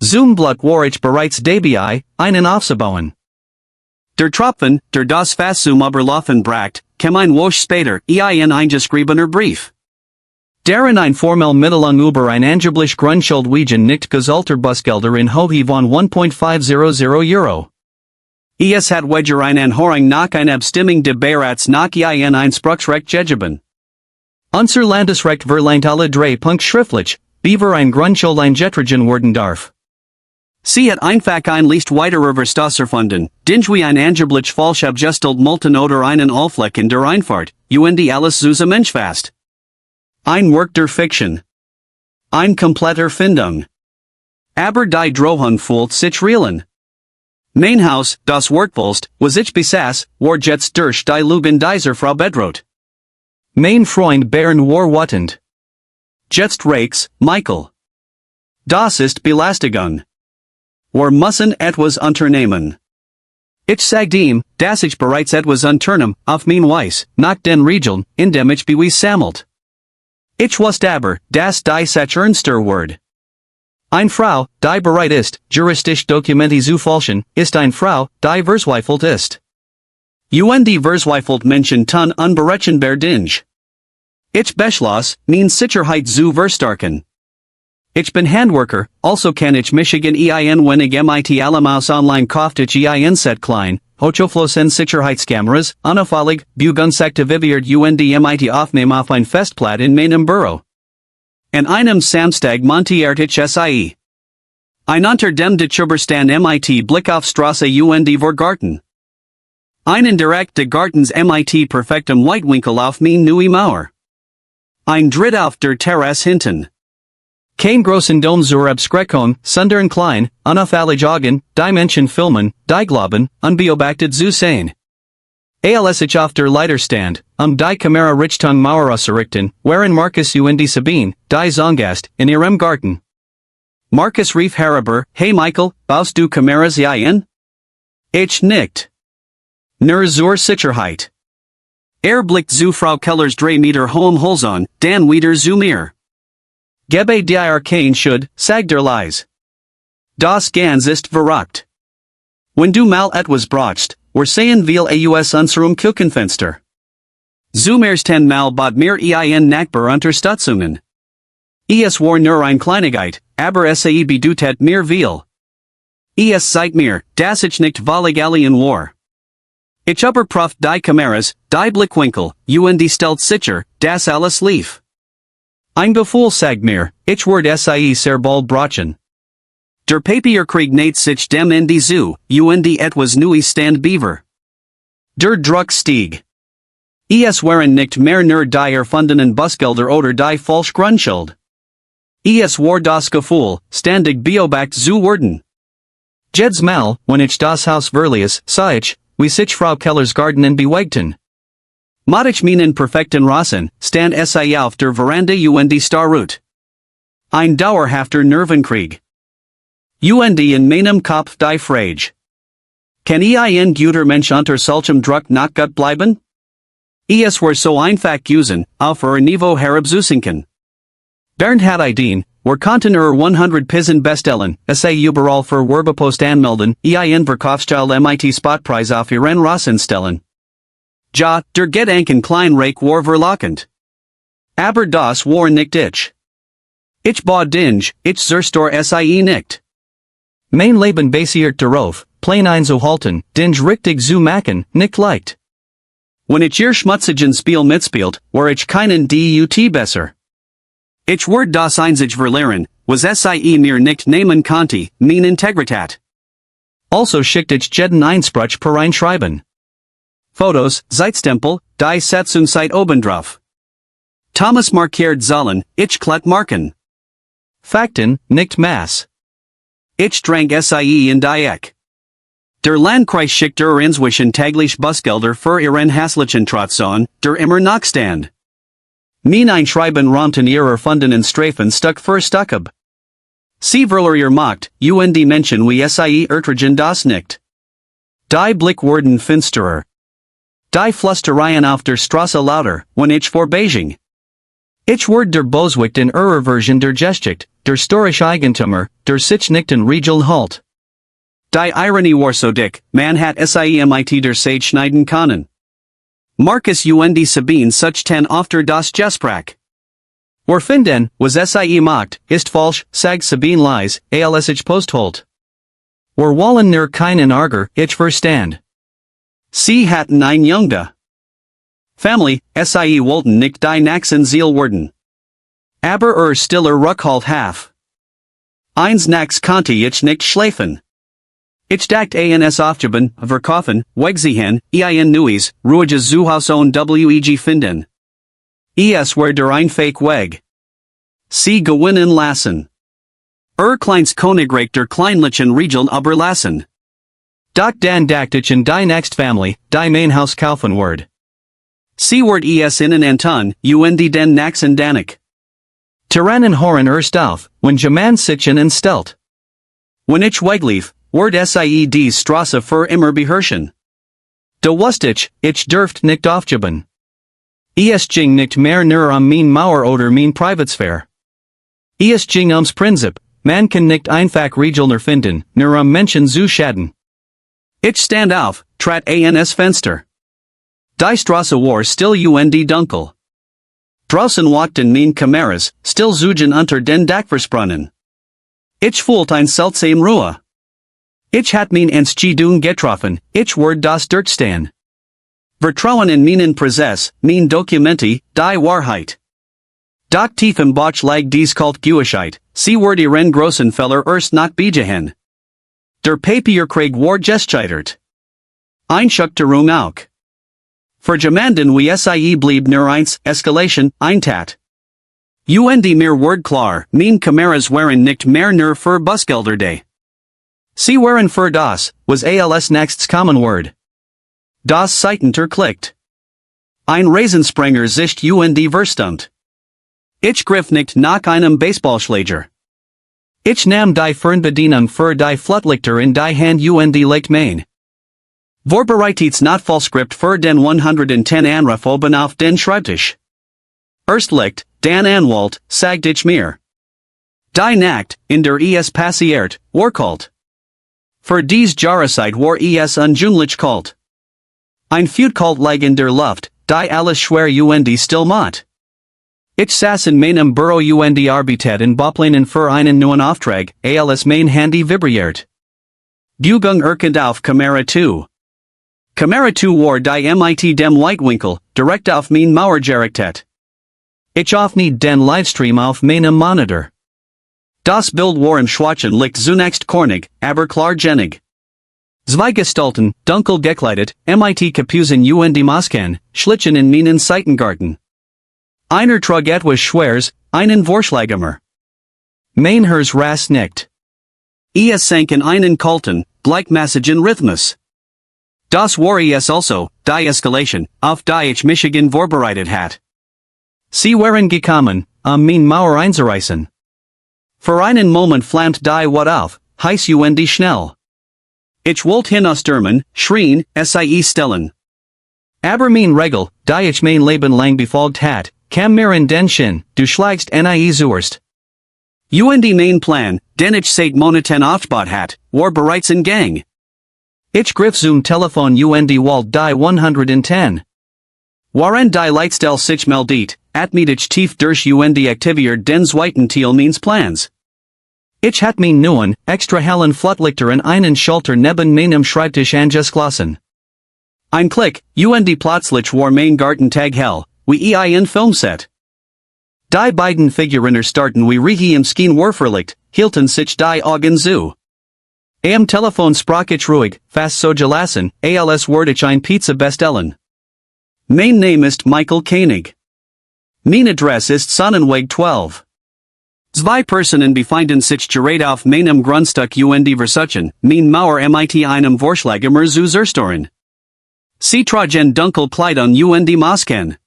[SPEAKER 1] Zum Glück war ich bereits dabei, einen aufzubauen. Der Tropfen, der das Fass zum Überlaufen bracht, kam ein Woche später, ein eingeschriebener Brief. Darin ein formell Mitteilung über ein angeblich Grundschuld wegen nicht gezahlter Busgelder in Höhe von 1.500 Euro. Es hat wegen ein Anhörung nach ein Abstimmung de Beirats nach ein Einspruchsrecht gegeben. Unser Landesrecht verlangt alle drei Punkt schriftlich, beaver ein Grundschuld eingetragen werden darf. Sie hat einfach ein List weiterer Verstoß erfunden, wie ein angeblich falsch abgestellt Multen oder einen Aufleck in der Einfahrt, und alles zusammenfasst. Ein Werk der Fiction. Ein kompletter Erfindung. Aber die Drohung fühlt sich realen. Mein Haus, das Wortwulst, was ich besaß, war jetzt durch die Lügen dieser Frau bedroht. Mein Freund Bern war wütend. Jetzt reicht's, Michael. Das ist Belästigung. Wir müssen etwas unternehmen. Ich sagte ihm, dass ich bereits etwas unternommen, auf mein Weiss, nach den Regeln, in dem ich bewies sammelt. Ich wusste aber, dass die Sach ernster wird. Eine Frau, die bereit ist, juristisch Dokumente zu fälschen, ist eine Frau, die verzweifelt ist. Und verzweifelt Menschen tun unberechenbar Dinge. Ich beschloss, mein Sicherheit zu verstärken. Ich bin Handwerker, also kann ich Michigan wenn ich mit allemaus online kauft ich set klein, hochflossen Sicherheitskameras, unauffällig, Bugungsaktiviert und mit aufnehmen auf ein Festplatte in meinem Büro. An einem Samstag montiert ich SIE. Ein unter dem Dachüberstand mit Blick auf Straße und vor Garten. Einen direkt de Gartens mit perfektem Weitwinkel auf mein neue Mauer. Ein Dritt auf der Terrasse hinten. Kein großen Dom zur Abschreckung, sondern klein, unauffällig Augen, die Menschen filmen, die glauben, unbeobachtet zu sein. Als ich auf der Leiterstand, die Kamera Richtung Mauer ausrichten, waren Marcus und Sabine, die Zongast, in ihrem Garten. Marcus rief herüber, hey Michael, baust du Kameras ein? Ich nickt. Nur zur Sicherheit. Blickt zu Frau Kellers 3 Meter hohem Holzon, dann wieder zu mir. Gebe dir kein Schuld, sagt Leis. Das ganz ist verrückt. Wenn du mal etwas brauchst, sehen will aus unserem Küchenfenster. Zum ersten Mal bot mir ein Nachbar Unterstützungen. Es war nur ein Kleinigkeit, aber sie bedeutet mir viel. Es zeigt mir, dass ich nicht völlig allein war. Ich überprüft die Kameras, die Blickwinkel, und stellt sicher, dass alles lief. Ein Gefühl sagt mir, ich werde sie sehr bald brauchen. Der Papierkrieg näht sich dem Ende zu, und etwas Neues stand beaver. Der Druck stieg. Es waren nicht mehr nur die erfundenen Busgelder oder die falsch Grundschuld. Es war das Gefühl, ständig beobacht zu werden. Jedes Mal, wenn ich das Haus verließ, sah ich, wie sich Frau Kellers Garten bewegten. Mod ich meinen perfekten Rasen, stand sie auf der Veranda und starrut. Ein dauerhafter Nervenkrieg. Und in meinem Kopf die Frage. Kann ein guter Mensch unter solchem Druck noch gut bleiben? Es war so einfach gewesen, auf Niveau herabzusinken. Bernd hat Ideen, konnten 100 Pissen bestellen, überall für Werbepost anmelden, ein Verkaufsstelle mit Spotpreis auf ihren Rasen stellen. Ja, der Gedanken Kleinreich war verlockend. Aber das war nicht ich. Ich bot Dinge, ich zerstor sie nicht. Mein Leben basiert darauf, plain einzuhalten, Dinge richtig zu machen, nicht leicht. Wenn ich ihr schmutzigen Spiel mitspielt, war ich keinen DUT besser. Ich werde das einzig verlieren, was sie mir nicht nehmen konnte, mein Integrität. Also schickt ich jeden Einsprach per Einschreiben. Fotos, Zeitstempel, die Setzung seit oben drauf. Thomas markiert Zahlen, ich klet marken. Fakten, nicht Maß. Ich drang sie in die Eck. Der Landkreis schickt inzwischen täglich Busgelder für ihren hässlichen Trotzon, der immer Nachstand. Mein Einschreiben rahmten ihrer fundenen Streifen Stuck für Stuckab. Sie verlier macht, die Menschen wie sie ertragen das nicht. Die Blick wurden finsterer. Die Flustereien auf der Straße lauter, wenn ich vor Beijing. Ich wurde der Boswicht in Version der Geschichte, der Storische Eigentümer, der sich nicht in Regeln halt. Die Ironie war so dick, man hat sie mit der Sage schneiden können. Marcus Sabine such ten after das Gespräch. War finden, was sie macht, ist falsch, sag Sabine lies, als ich postholt. War wallen nur keinen Arger, ich verstand. Sie hatten ein Jungda. Family, sie wollten nicht die Naxen Ziel werden. Aber stiller Ruckhalt half. Eins Nax konnte ich nicht schlafen. Ich dacht ans aufgeben, verkaufen, wegziehen, nuis, ruhiges Zuhaus on weg finden. War der ein Fake weg. Sie gewinnen lassen. Kleins Königreich der kleinlichen Regeln überlassen. Doch dann dacht ich in die next family, die mein Haus kaufen word. Sie word innen Anton, den Naxen Danik. Tyrannen Horen auf, when Jaman sichen en stelt. When ich weglief, word sie die Strasse für immer beherrschen. Da wusste ich dürft nicht aufgeben. Ging nicht mehr nur mein Mauer oder mein Privatsphäre. Ging ums Prinzip, man kann nicht einfach Regeln finden, nur Menschen zu schaden. Ich stand auf, trat ans Fenster. Die Strasse war still dunkel. Draußen walkten mein Kameras, still zugen unter den Dachversprannen. Ich fühlt ein seltsam Ruhe. Ich hat mein Entscheidung getroffen, ich word das Dirtstehen. Vertrauen in meinen Prozess, mein Dokumenti, die Wahrheit. Doch tief im Bauch lag dies Kaltgewissheit, sie word ihren großen Fehler erst nach begehen. Der Papierkrieg war gescheitert. Einschuckte Ruhm auch. Für jemanden wie sie blieb nur eins, Eskalation, eintat. Mir word klar, mein Kameras waren nicht mehr nur für Busgelder day. Sie waren für das, was als nächstes common word. Das Seitenter klickt. Ein Rasensprenger sich verstumt. Ich griff nicht nach einem Baseballschläger. Ich nahm die Fernbedienung für die Flutlichter in die Hand legt mein. Vorbereitet's not Vollskript für den 110 Anruf oben auf den Schreibtisch. Erst Licht, dan Anwalt, sagt ich mir. Die Nacht, in der passiert, war kalt. Für dies Jahreszeit war unjünglich kalt. Ein Feud kalt lag in der Luft, die alles schwer still macht. Ich saß in meinem Büro arbeitet in Boplänen für einen neuen Auftrag, als mein Handy vibriert. Bugung erkennt auf Kamera 2. Kamera 2 war die mit dem Weitwinkel, direkt auf mein Mauer gerichtet. Ich öffne den Livestream auf meinem Monitor. Das Bild war im Schwarzen Licht zunächst kornig, aber klargenig. Zwei Gestalten, dunkel gekleidet, mit Kapuzen Masken, schlichen in meinen Seitengarten. Einer trug etwas Schweres, einen Vorschlagemer. Mein Herz ras nicht. Sank in einen kalten, gleichmäßigen Rhythmus. Das war also, die Eskalation, auf die ich Michigan vorbereitet hat. Sie waren gekommen, mein Mauer einzureißen. Für einen Moment flammt die Wut auf, heiß schnell. Ich wollte hinausstürmen, schrien, sie stellen. Aber mein Regel, die ich mein Leben lang befolgt hat, kam mir in den Sinn, du schlagst nie zuerst. Mein Plan, den ich seit Monaten aufgebaut hat, war bereits in Gang. Ich griff zum Telefon Wald die 110. Waren die Leitstelle sich meldet, mit ich tief durch aktiviert den zweiten Teil meines Plans. Ich hat mein neuen, extra hellen Flutlichter in einen Schalter neben meinem Schreibtisch angeschlossen. Ein Klick, plötzlich war mein Gartentag hell, wie in Filmset. Die beiden Figuren starten wie Regie im Skien Warferlicht, hielten sich die Augen zu. Am Telefon sprach ich ruhig, fast so gelassen, als würde ich ein Pizza bestellen. Mein Name ist Michael Koenig. Mein Adress ist Sonnenweg 12. Zwei Personen befinden sich gerade auf meinem Grundstück und versuchen, mein Mauer mit einem Vorschlag zu zerstören. Sie tragen dunkel Kleidung und Masken.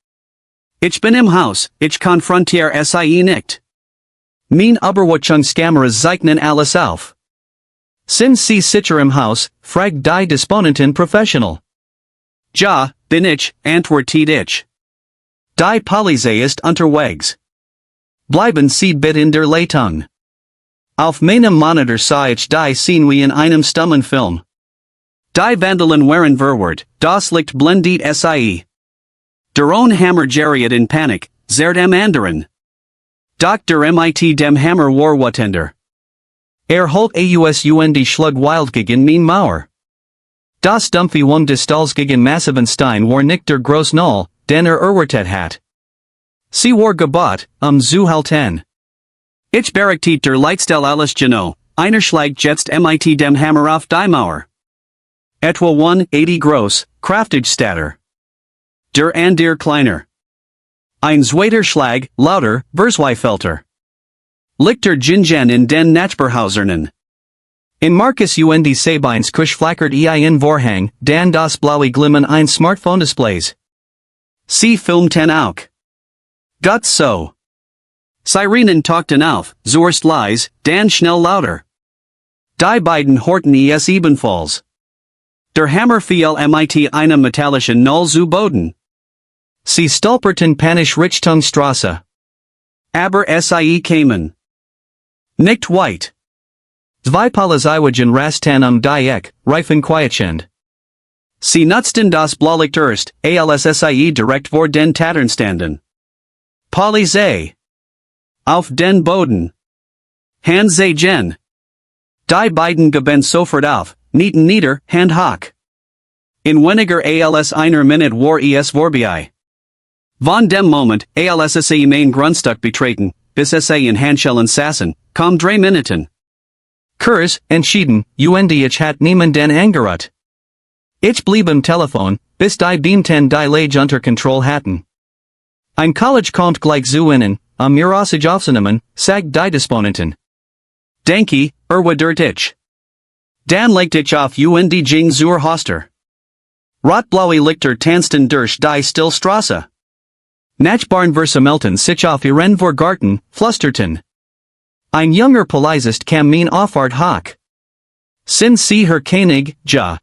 [SPEAKER 1] Ich bin im Haus, ich konfrontiere sie nicht. Mein Überwachungskameras zeichnen alles auf. Sind Sie sicher im Haus, fragt die Disponentin professional. Ja, bin ich, antwortet ich. Die Polizei ist unterwegs. Bleiben Sie bitte in der Leitung. Auf meinem Monitor sah ich die Szene wie in einem stummen Film. Die Vandalen waren verwirrt, das Licht blendet sie. Der Hammer geriet in Panik, zerrt am anderen. Doch der mit dem Hammer war watender. Holt und schlug wild gegen mein Mauer. Das dumpfe des Stalls gegen massiven Stein war nicht der groß Null, den erwartet hat. Sie war gebaut, zu halten. Ich berichtet der Leitstelle alles genau, einer schlägt jetzt mit dem Hammer auf die Mauer. Etwa 180 groß, kraftig statter. Der andere kleiner. Ein zweiter Schlag, lauter, verzweifelter. Lichter Jinjan in den Nachbarhäusern. In Marcus und Sabines Kusch flackert in Vorhang, dan das blaue Glimmen ein Smartphone-Displays. Sie filmten auch. Gut so. Sirenen tauchten auf, zuerst leise, dann schnell lauter. Die beiden horten es ebenfalls. Der Hammer fiel mit einem metallischen Null zu Boden. Sie stolperten panisch Richtung Straße. Aber sie kamen. Nicht weit. Zwei Polizeiwagen rasten die Eck, riefen quietschend. Sie nutzten das Blaulicht erst, als sie direkt vor den Tattern standen. Polizei. Auf den Boden. Hand gen. Die beiden gaben sofort auf, nieten nieder, hand hoch. In weniger als einer Minute war es vorbei. Von dem Moment, als sie mein Grundstück betreten, bis sie in Handschellen saßen, kam 3 Minuten. Kurz, entschieden, und ich hat niemanden angerührt. Ich blieb am Telefon, bis die Beamten die Lage unter Kontrolle hatten. Ein College kommt gleich zu Ihnen, mir Aussage aufzunehmen, sagt die Disponentin. Danke, erwidert ich. Dann legt ich auf und ging zur Haustür. Rot-blaue Lichter tanzten durch die Stillstraße. Nachbarn versammelten sich auf ihren Vorgarten, flüsterten. Ein junger Polizist kam mein Auffahrt hoch. Sind Sie Herr Koenig, ja?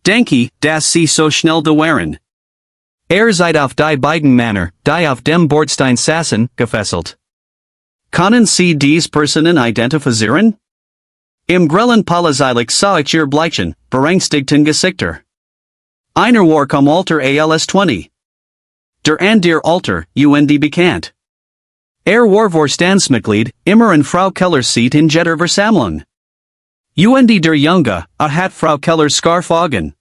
[SPEAKER 1] Danke, dass Sie so schnell da waren. Seid auf die beiden Männer, die auf dem Bordstein saßen, gefesselt. Können Sie diese Personen identifizieren? Im grellen Polizeilich sah ich ihr bleichen, beängstigten Gesichter. Einer war vom Alter als 20. Der andere Alter, und bekannt. War Vorstandsmitglied, immer in Frau Kellers Seat in jeder Versammlung. Und der Junge, hat Frau Kellers Scarf augen.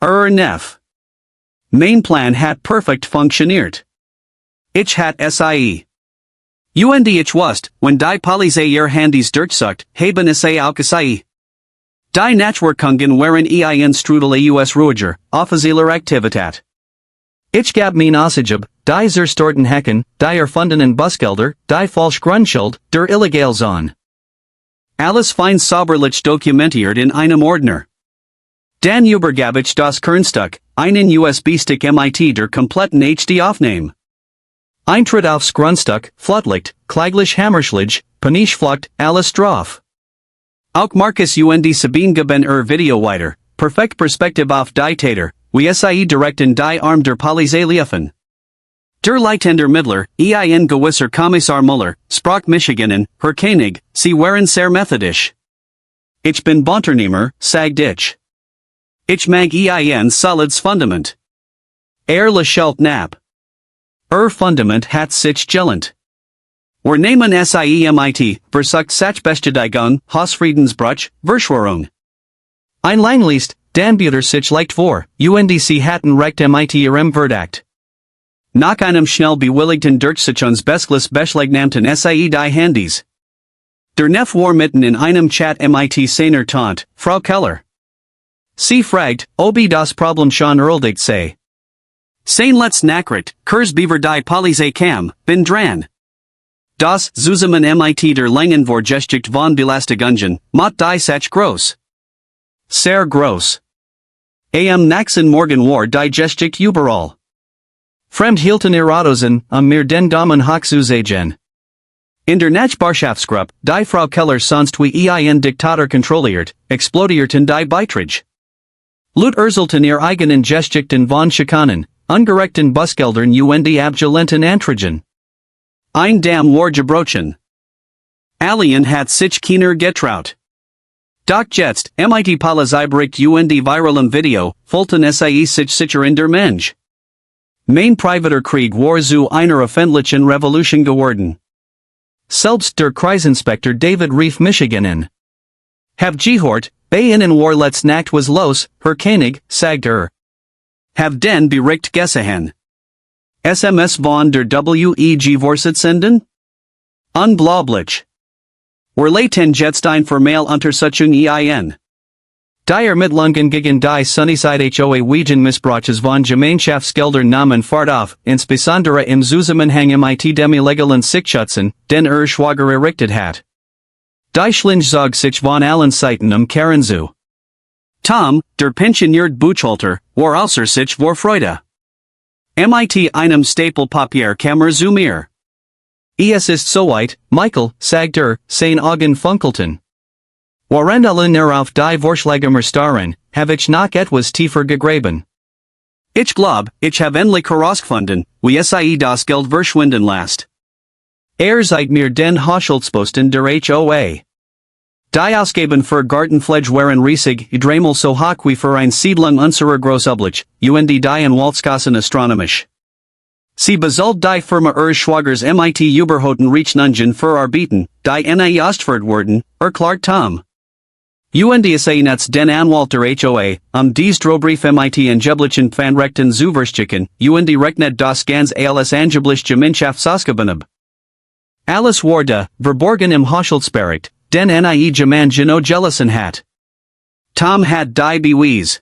[SPEAKER 1] Nef. Mein Plan hat perfekt funktioniert. Ich hat sie. Und ich wusste, wenn die Polizei ihr Handys durchsucht, haben sie auch sie. Die Nachwirkungen waren in Strudel aus ruhiger, offizieller Aktivität. Ich gab mein Aussage, die zerstörten Hecken, die erfundenen Busgelder, die Falschgrundschuld, der Illegalzon. Alles fein sauberlich dokumentiert in einem Ordner. Dann übergab ich das Kernstück, einen USB-Stick mit der kompletten HD-Aufnahme. Eintritt aufs Grundstück, Flutlicht, Kleiglich Hammerschlag, Panischflucht, alles drauf. Auch Marcus und Sabine gaben Video weiter, perfekt Perspektive auf die Täter, wie sie direkt in die Arm der Polizei liefen. Der Leitender Mittler, Gewisser Kommissar Muller, sprach Michiganen, Herr Koenig, Sie waren sehr methodisch. Ich bin Bonternehmer, sagt ich. Ich mag solids Fundament. Lächelt nab. Fundament hat sich gelernt. Wir nehmen mit, versucht Sachbestätigung, Hausfriedensbruch, Verschwörung. Ein Langlist, dann Buter sich leicht vor, und sie hatten recht mit ihrem Verdacht. Nach einem schnell bewilligten Durchsuchungsbesschluss beschlagnahmten sie die Handys. Der Nef war mitten in einem Chat mit seiner Tante, Frau Keller. Sie fragt, ob das Problem schon erledigt sei. Sein let's Nachricht, Kurs beaver die Polize kam, bin dran. Das Zusammen mit der Längen vor Gesticht von Belastungen, mot die Sach groß. Sehr groß. Am nächsten Morgen war die Gesticht überall. Fremd hielten Iradosen, mir den Damen hochzusagen. In der Nachbarschaftsgruppe, die Frau Keller sonst wie ein Diktator kontrolliert, explodierten die Beiträge. Laut erzelten ihr eigenen Gestichten von Schikanen, ungerechten Busgeldern und abgelehnt Anträgen. Ein Damm war gebrochen. Alien hat sich keiner getraut. Doch jetzt, mit Polizeibericht und viralem Video, folgten sie sich sicher in der Mensch. Mein privater Krieg war zu einer öffentlichen Revolution geworden. Selbst der Kreisinspektor David rief Michiganen. Have gehört, bei ihnen war let's Nacht was los, Herr König, sagt Have den Bericht gesehen. SMS von der WEG Vorsitzenden? Unglaublich. Erleiten jetzt ein formale Untersuchung ein. Die Ermittlungen gegen die Sunnyside HOA wegen Missbrauches von Gemeinschaftsgeldern nahmen Fahrt auf, insbesondere im Zusammenhang mit dem illegalen Sichtschützen, den Schwager errichtet hat. Die Schlinge zog sich von allen Seiten Karen zu. Tom, der pensionierte Buchhalter, war außer sich vor Freude. Mit einem Stapelpapier kam zu mir. Es ist soweit, Michael, sagt sein Augen funkelten. Während alle auf die Vorschläge starren, habe ich noch etwas tiefer gegraben. Ich glaub, ich habe endlich herausgefunden, wie sie das Geld verschwinden lässt. Zeigt mir den Haushaltsposten der HOA. Die Ausgaben für Gartenpflege waren riesig, dreimal so hoch wie für ein Siedlung unserer Großoblich, und die Walzkassen astronomisch. Sie bezahlt die Firma ihres Schwagers mit überhoten Rechnungen für Arbeiten, die nie ausgeführt wurden, erklärt Tom. Und sie netz den Anwalt der HOA, dies Drohbrief mit angeblichen Pfandrechten zu verstücken, und rechnet das ganz alles angeblich Gemeinschaftsausgaben. Alles wurde, verborgen im Haushaltsbericht, den nie jemand genau gelesen hat. Tom hat die Beweise.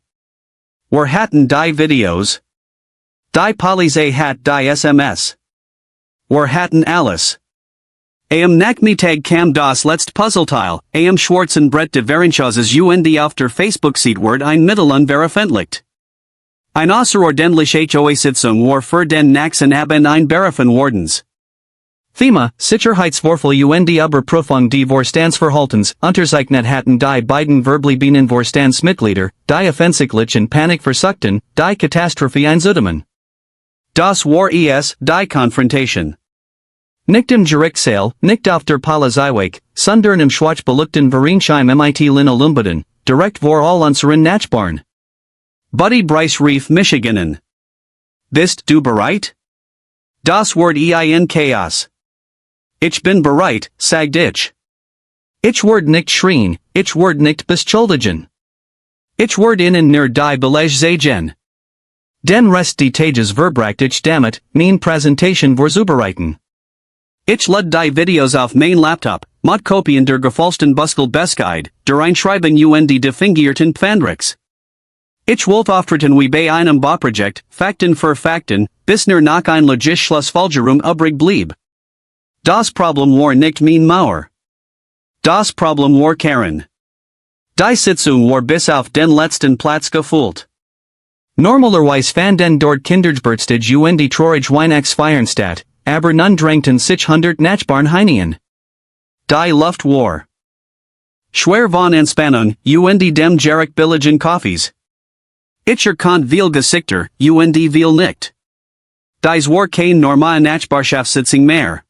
[SPEAKER 1] Hatten die Videos. Die Police hat die SMS. Hatten alles. Am Nachmittag kam das letzte Puzzleteil, am schwarzen Brett de Vereinshauses und auf der Facebook-Seite wird ein Mitteln veröffentlicht. Ein außerordentliche HOA-Sitzung war für den nächsten Abend ein Berufen wardens. Thema, Sicherheitsvorfall und Überprüfung die Vorstandsverhaltens, unterzeichnet hatten die beiden verbliebenen Vorstandsmitglieder, die offensichtlichen Panik versuchten, die Katastrophe einzudämmen. Das war die Konfrontation. Nicht im Gerichtssaal, nicht auf der Polizeiweg, sondern im schwarzbeluchten Vereinsheim mit Linolumbaden, direkt vor all unseren Nachbarn. Buddy Bryce rief Michiganen. Bist du bereit? Das Wort ein Chaos. Ich bin bereit, sagt ich. Ich werde nicht schrien, ich werde nicht beschuldigen. Ich werde ihnen nur die Belege sagen. Den Rest die Tages verbracht ich damit, mein Präsentation vorzubereiten. Ich lud die Videos auf mein Laptop, mit Kopien der gefälschten Buskel-Bestguide, der Einschreibung und die defingierten Pfandricks. Ich wollte auftreten wie bei einem Bauprojekt, Fakten für Fakten, bis nur noch ein logisches Schlussfolgerung übrig blieb. Das Problem war nicht mein Mauer. Das Problem war Karen. Die Sitzung war bis auf den letzten Platz gefüllt. Normalerweise fanden dort Kindergeburtstage und die Traurig Weihnachtsfeiern statt, aber nun drängten sich 100 Nachbarn hinein. Die Luft war schwer von Anspannung, und dem Jarek billigen Coffees. Ich erkannt viel Gesichter, und viel nicht. Dies war kein normal Nachbarschaftssitzung mehr.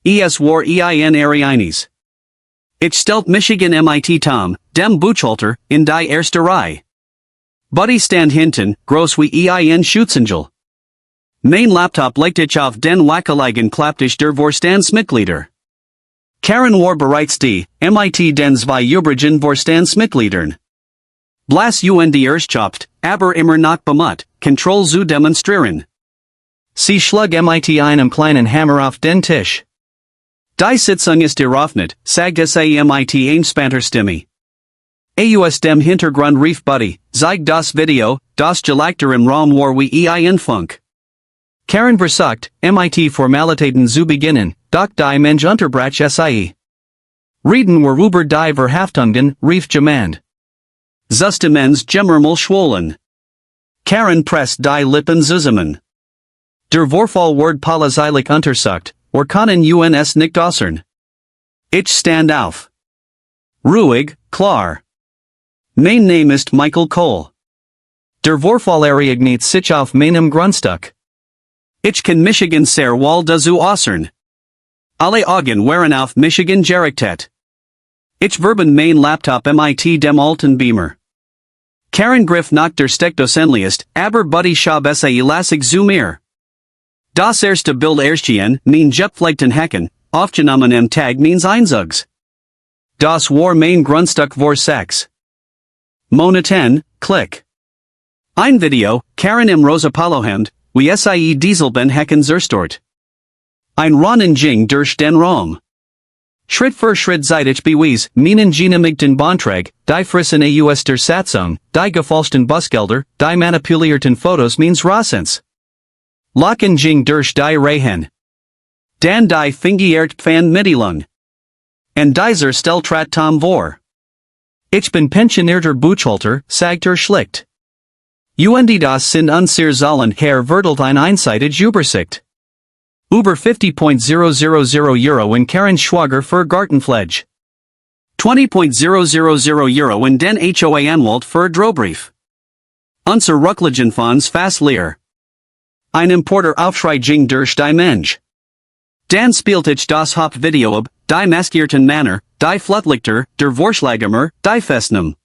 [SPEAKER 1] Es war ein Ereignis. Ich stellt Michigan mit Tom, dem Buchhalter, in die erste Reihe. Buddy stand hinten, groß wie ein Schutzengel. Mein Laptop legt ich auf den wackeligen Klapptisch der Vorstandsmitglieder. Karen war bereits die, mit den zwei übrigen Vorstandsmitgliedern. Blass und erschöpft, aber immer noch bemüht, Kontrolle zu demonstrieren. Sie schlug mit einem kleinen Hammer auf den Tisch. Die Sitzung ist eröffnet, sagt mit Einspanter Stimme. Aus dem Hintergrund rief Buddy, zeig das Video, das Gelagter im Raum war wie ein Funk. Karen versucht, mit Formalitäten zu beginnen, doch die Mensch unterbrach sie. Reden wir über die Verhaftungen, rief jemand. Zustimens gemmermal schwollen. Karen presst die Lippen zusammen. Der Vorfall wird polizeilich untersucht, wir können uns nicht äußern. Ich stand auf. Ruhig, klar. Mein Name ist Michael Cole. Der Vorfall ereignet sich auf meinem Grundstück. Ich kann Michigan sehr wohl dazu äußern. Alle Augen waren auf Michigan gerichtet. Ich verben mein Laptop mit dem alten Beamer. Karen griff nach der Steckdosenlist, aber Buddy schab lassig zu mir. Das erste Bild erschien, mein gepflegten Hecken, aufgenommen am Tag meines Einzugs. Das war mein Grundstück vor 6 Monaten, klick. Ein Video, Karen im rosa Polohemd, wie sie Dieselben Hecken zerstört. Ein Ronnen ging durch den Raum. Schritt für Schritt seit ich bewies, meinen genehmigten Beitrag, die Frissen aus der Satzung, die gefälschten Busgelder, die manipulierten Fotos meines Rassens. Lachen ging durch die Reihen. Dan die fingiert Mitteilung. Und dieser Stelltrat Tom vor. Ich bin pensionierter Buchhalter, sagt schlicht. Das sind unsere Zahlen, Herr vertelt eine einseitige Übersicht. Über 50.000 Euro in Karen's Schwager für Gartenpflege. 20.000 Euro in den HOA Anwalt für Drohbrief. Unser Rücklagen Fonds fast leer. Ein Importer Aufschrei ging durch die Mensch. Dan spielt ich das Hauptvideo ab, die maskierten Männer, die Flutlichter, der Vorschlagemer, die Festnahmen.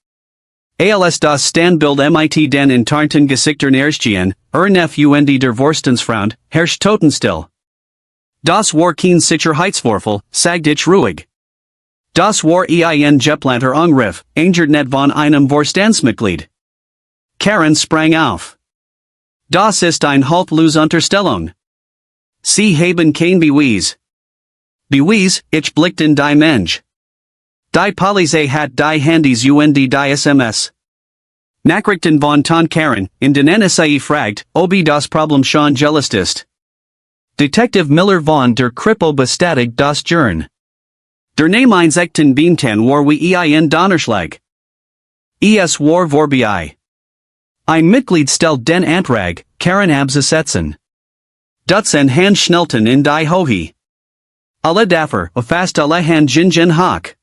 [SPEAKER 1] Als das Standbild mit den in Tarnten Gesichtern erschien, der Vorstensfreund, herrscht Totenstill. Das war kein Sicherheitsvorfall, sagt ich ruhig. Das war ein geplanter Angriff, angert net von einem Vorstandsmitglied. Karen sprang auf. Das ist ein haltlose Unterstellung. Sie haben kein Beweis. Beweis, ich blickt in die Mensch. Die Polizei hat die Handys und die SMS. Nachrichten von Ton Karen, in denen sie fragt, ob das Problem schon gelöst ist. Detective Miller von der Krippel bestätigt das Journ. Der Name eines echten Beamten war wie ein Donnerschlag. Es war vorbei. Ein Mitglied stellt den Antrag, Karen abzusetzen. Dutzend Hand schnellten in die Höhe. Alle dafür, fast alle Hand gingen hoch.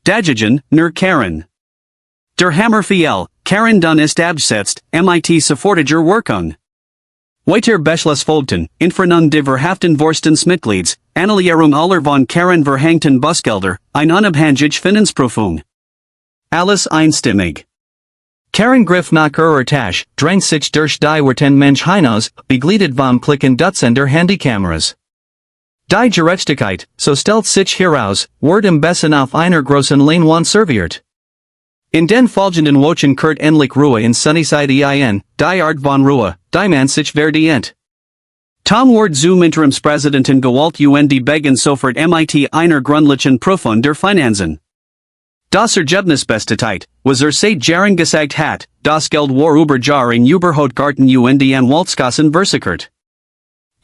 [SPEAKER 1] Dajigen, nur Karen. Der Hammer fiel, Karen dann ist abgesetzt, mit sofortiger Wirkung. Weiter Beschluss folgten, Infernung der verhaften Vorstandsmitglieds, Annulierung aller von Karen verhängten Busgelder, ein unabhängig Finanzprüfung. Alles einstimmig. Karen griff nach ihrer Tasche, drang sich durch die Werten Mensch hinaus, begleitet vom Klicken Dutzender Handykameras. Die Gerechtigkeit, so stellt sich heraus, wird im Besten auf einer großen Leinwand serviert. In den folgenden Wochen kehrt endlich Ruhe in Sunnyside die Art von Ruhe, die man sich verdient. Tom wird zum Interimspräsidenten gewählt und begann sofort mit einer gründlichen Prüfung der Finanzen. Das Ergebnis bestätigt, was seit Jahren gesagt hat, das Geld war über Jahre in Überhaupt Garten und Anwaltskassen versickert.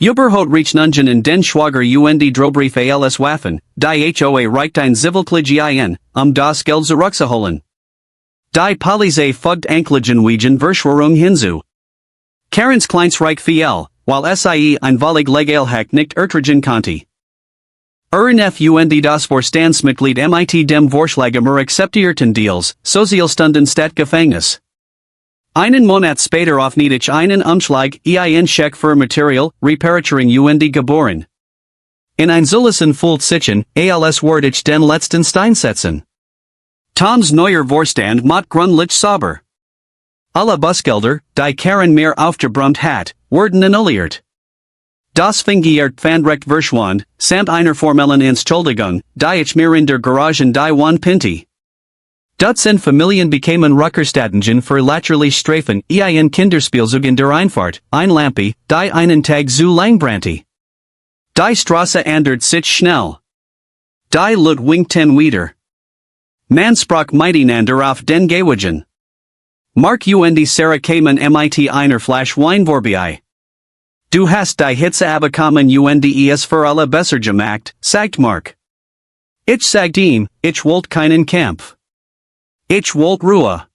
[SPEAKER 1] Überhaupt recht nungen in den Schwager und Drohbrief als Waffen, die HOA reicht ein Zivilklage ein, das Geld zurückzuholen. Die Polizei folgt Anklagen wegen Verschwörung hinzu. Karen's Kleinstreich fiel, weil sie ein völlig legalhack nicht ertragen konnte. Und das Vorstandsmitglied mit dem Vorschlagemer akzeptierten Deals, Sozialstunden statt Gefängnis. Einen Monat später öffnet ich einen Umschlag, ein Scheck für Material, Reparaturung und geboren. In ein solchen fühlt sich als werde ich den letzten Stein setzen. Toms neuer Vorstand macht gründlich sauber. Alle Busgelder, die Karen mir aufgebrummt hat, wurden annulliert. Das fingiert Pfandrecht verschwand, samt einer formellen Entschuldigung, die ich mir in der Garage in die Wand pinnte. Dutzend Familien bekamen Rückerstattungen für lächerliche Strafen, ein Kinderspielzeug in der Einfahrt, ein Lampe, die einen Tag zu lang brannte. Die Straße ändert sich schnell. Die Ludwig wieder. Man sprach miteinander auf den Gehwegen. Mark und Sarah kamen mit einer Flasch Wein vorbei. Du hast die Hitze abbekommen und es für alle besser gemacht, sagt Mark. Ich sagt ihm, ich wollt keinen Kampf. Ich wollt Ruhe.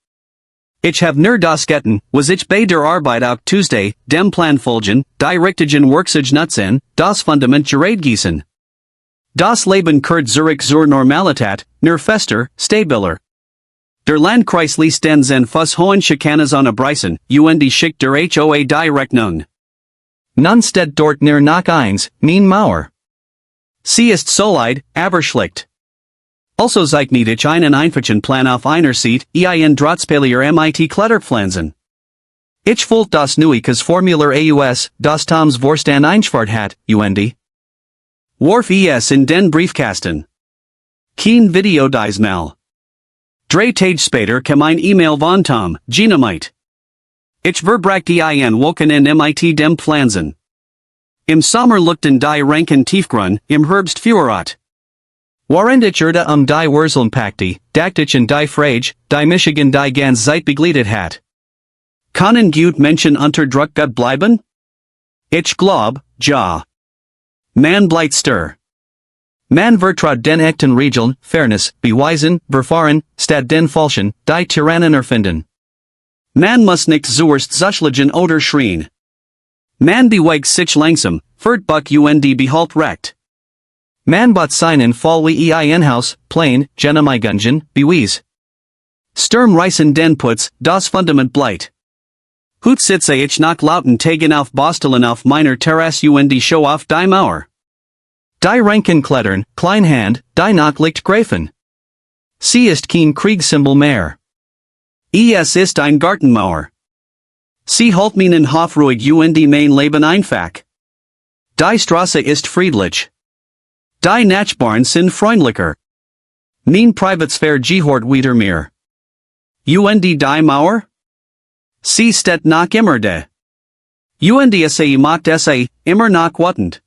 [SPEAKER 1] Ich hab nur das Getten, was ich bei der Arbeit auf Tuesday, dem Plan folgen, die richtigen Werkzeuge das Fundament gerät gießen. Das Leben kehrt zurück zur Normalität, nur fester, stabiler. Der Landkreis ließ den Fuss hohen Schikanes anbrechen, und schickt der HOA die Rechnung. Nun steht dort nur noch eins, Meine Mauer. Sie ist solid, aber schlicht. Also zeichnet ich einen einfachen Plan auf einer Seite, ein Drahtspalier mit Kletterpflanzen. Ich wollte das neues Formular aus, das Toms Vorstan einspart hat, und warf es in den Briefkasten. Kein Video diesmal. 3 Tage später kam ein E-Mail von Tom, Dynamit. Ich verbrachte ein Wochenende mit dem Pflanzen. Im Sommer luchten die Ranken tiefgrün, im Herbst feuerrot. Während ich die Wurzeln packte, dachte ich an die Frage, die Michigan die ganz Zeit begleitet hat. Können gut Menschen unter Druck bleiben? Ich glaub, ja. Man bleibt stir. Man vertraut den echten Regeln, Fairness, beweisen, verfahren, statt den falschen, die Tyrannen erfinden. Man muss nicht zuerst zuschlagen oder schreien. Man bewegt sich langsam, wird Buck und behalt recht. Man bot seinen Fall wie ein Haus, Plain, Genemigungen, Bewies. Sturm reißen den Putz, das Fundament bleibt. Hut sitze ich nach lauten Tagen auf Bostelen auf meiner Terrasse und show auf die Mauer. Die Ranken klettern, Kleinhand, die noch liegt greifen. Sie ist kein Kriegssymbol mehr. Es ist ein Gartenmauer. Sie hält meinen Hof ruhig und mein Leben einfach. Die Straße ist friedlich. Die Nachbarn sind freundlicher. Mein Privatsphäre gehört wieder mir. Und die Mauer? Sie steht noch immer da. Und es macht es immer noch wattend.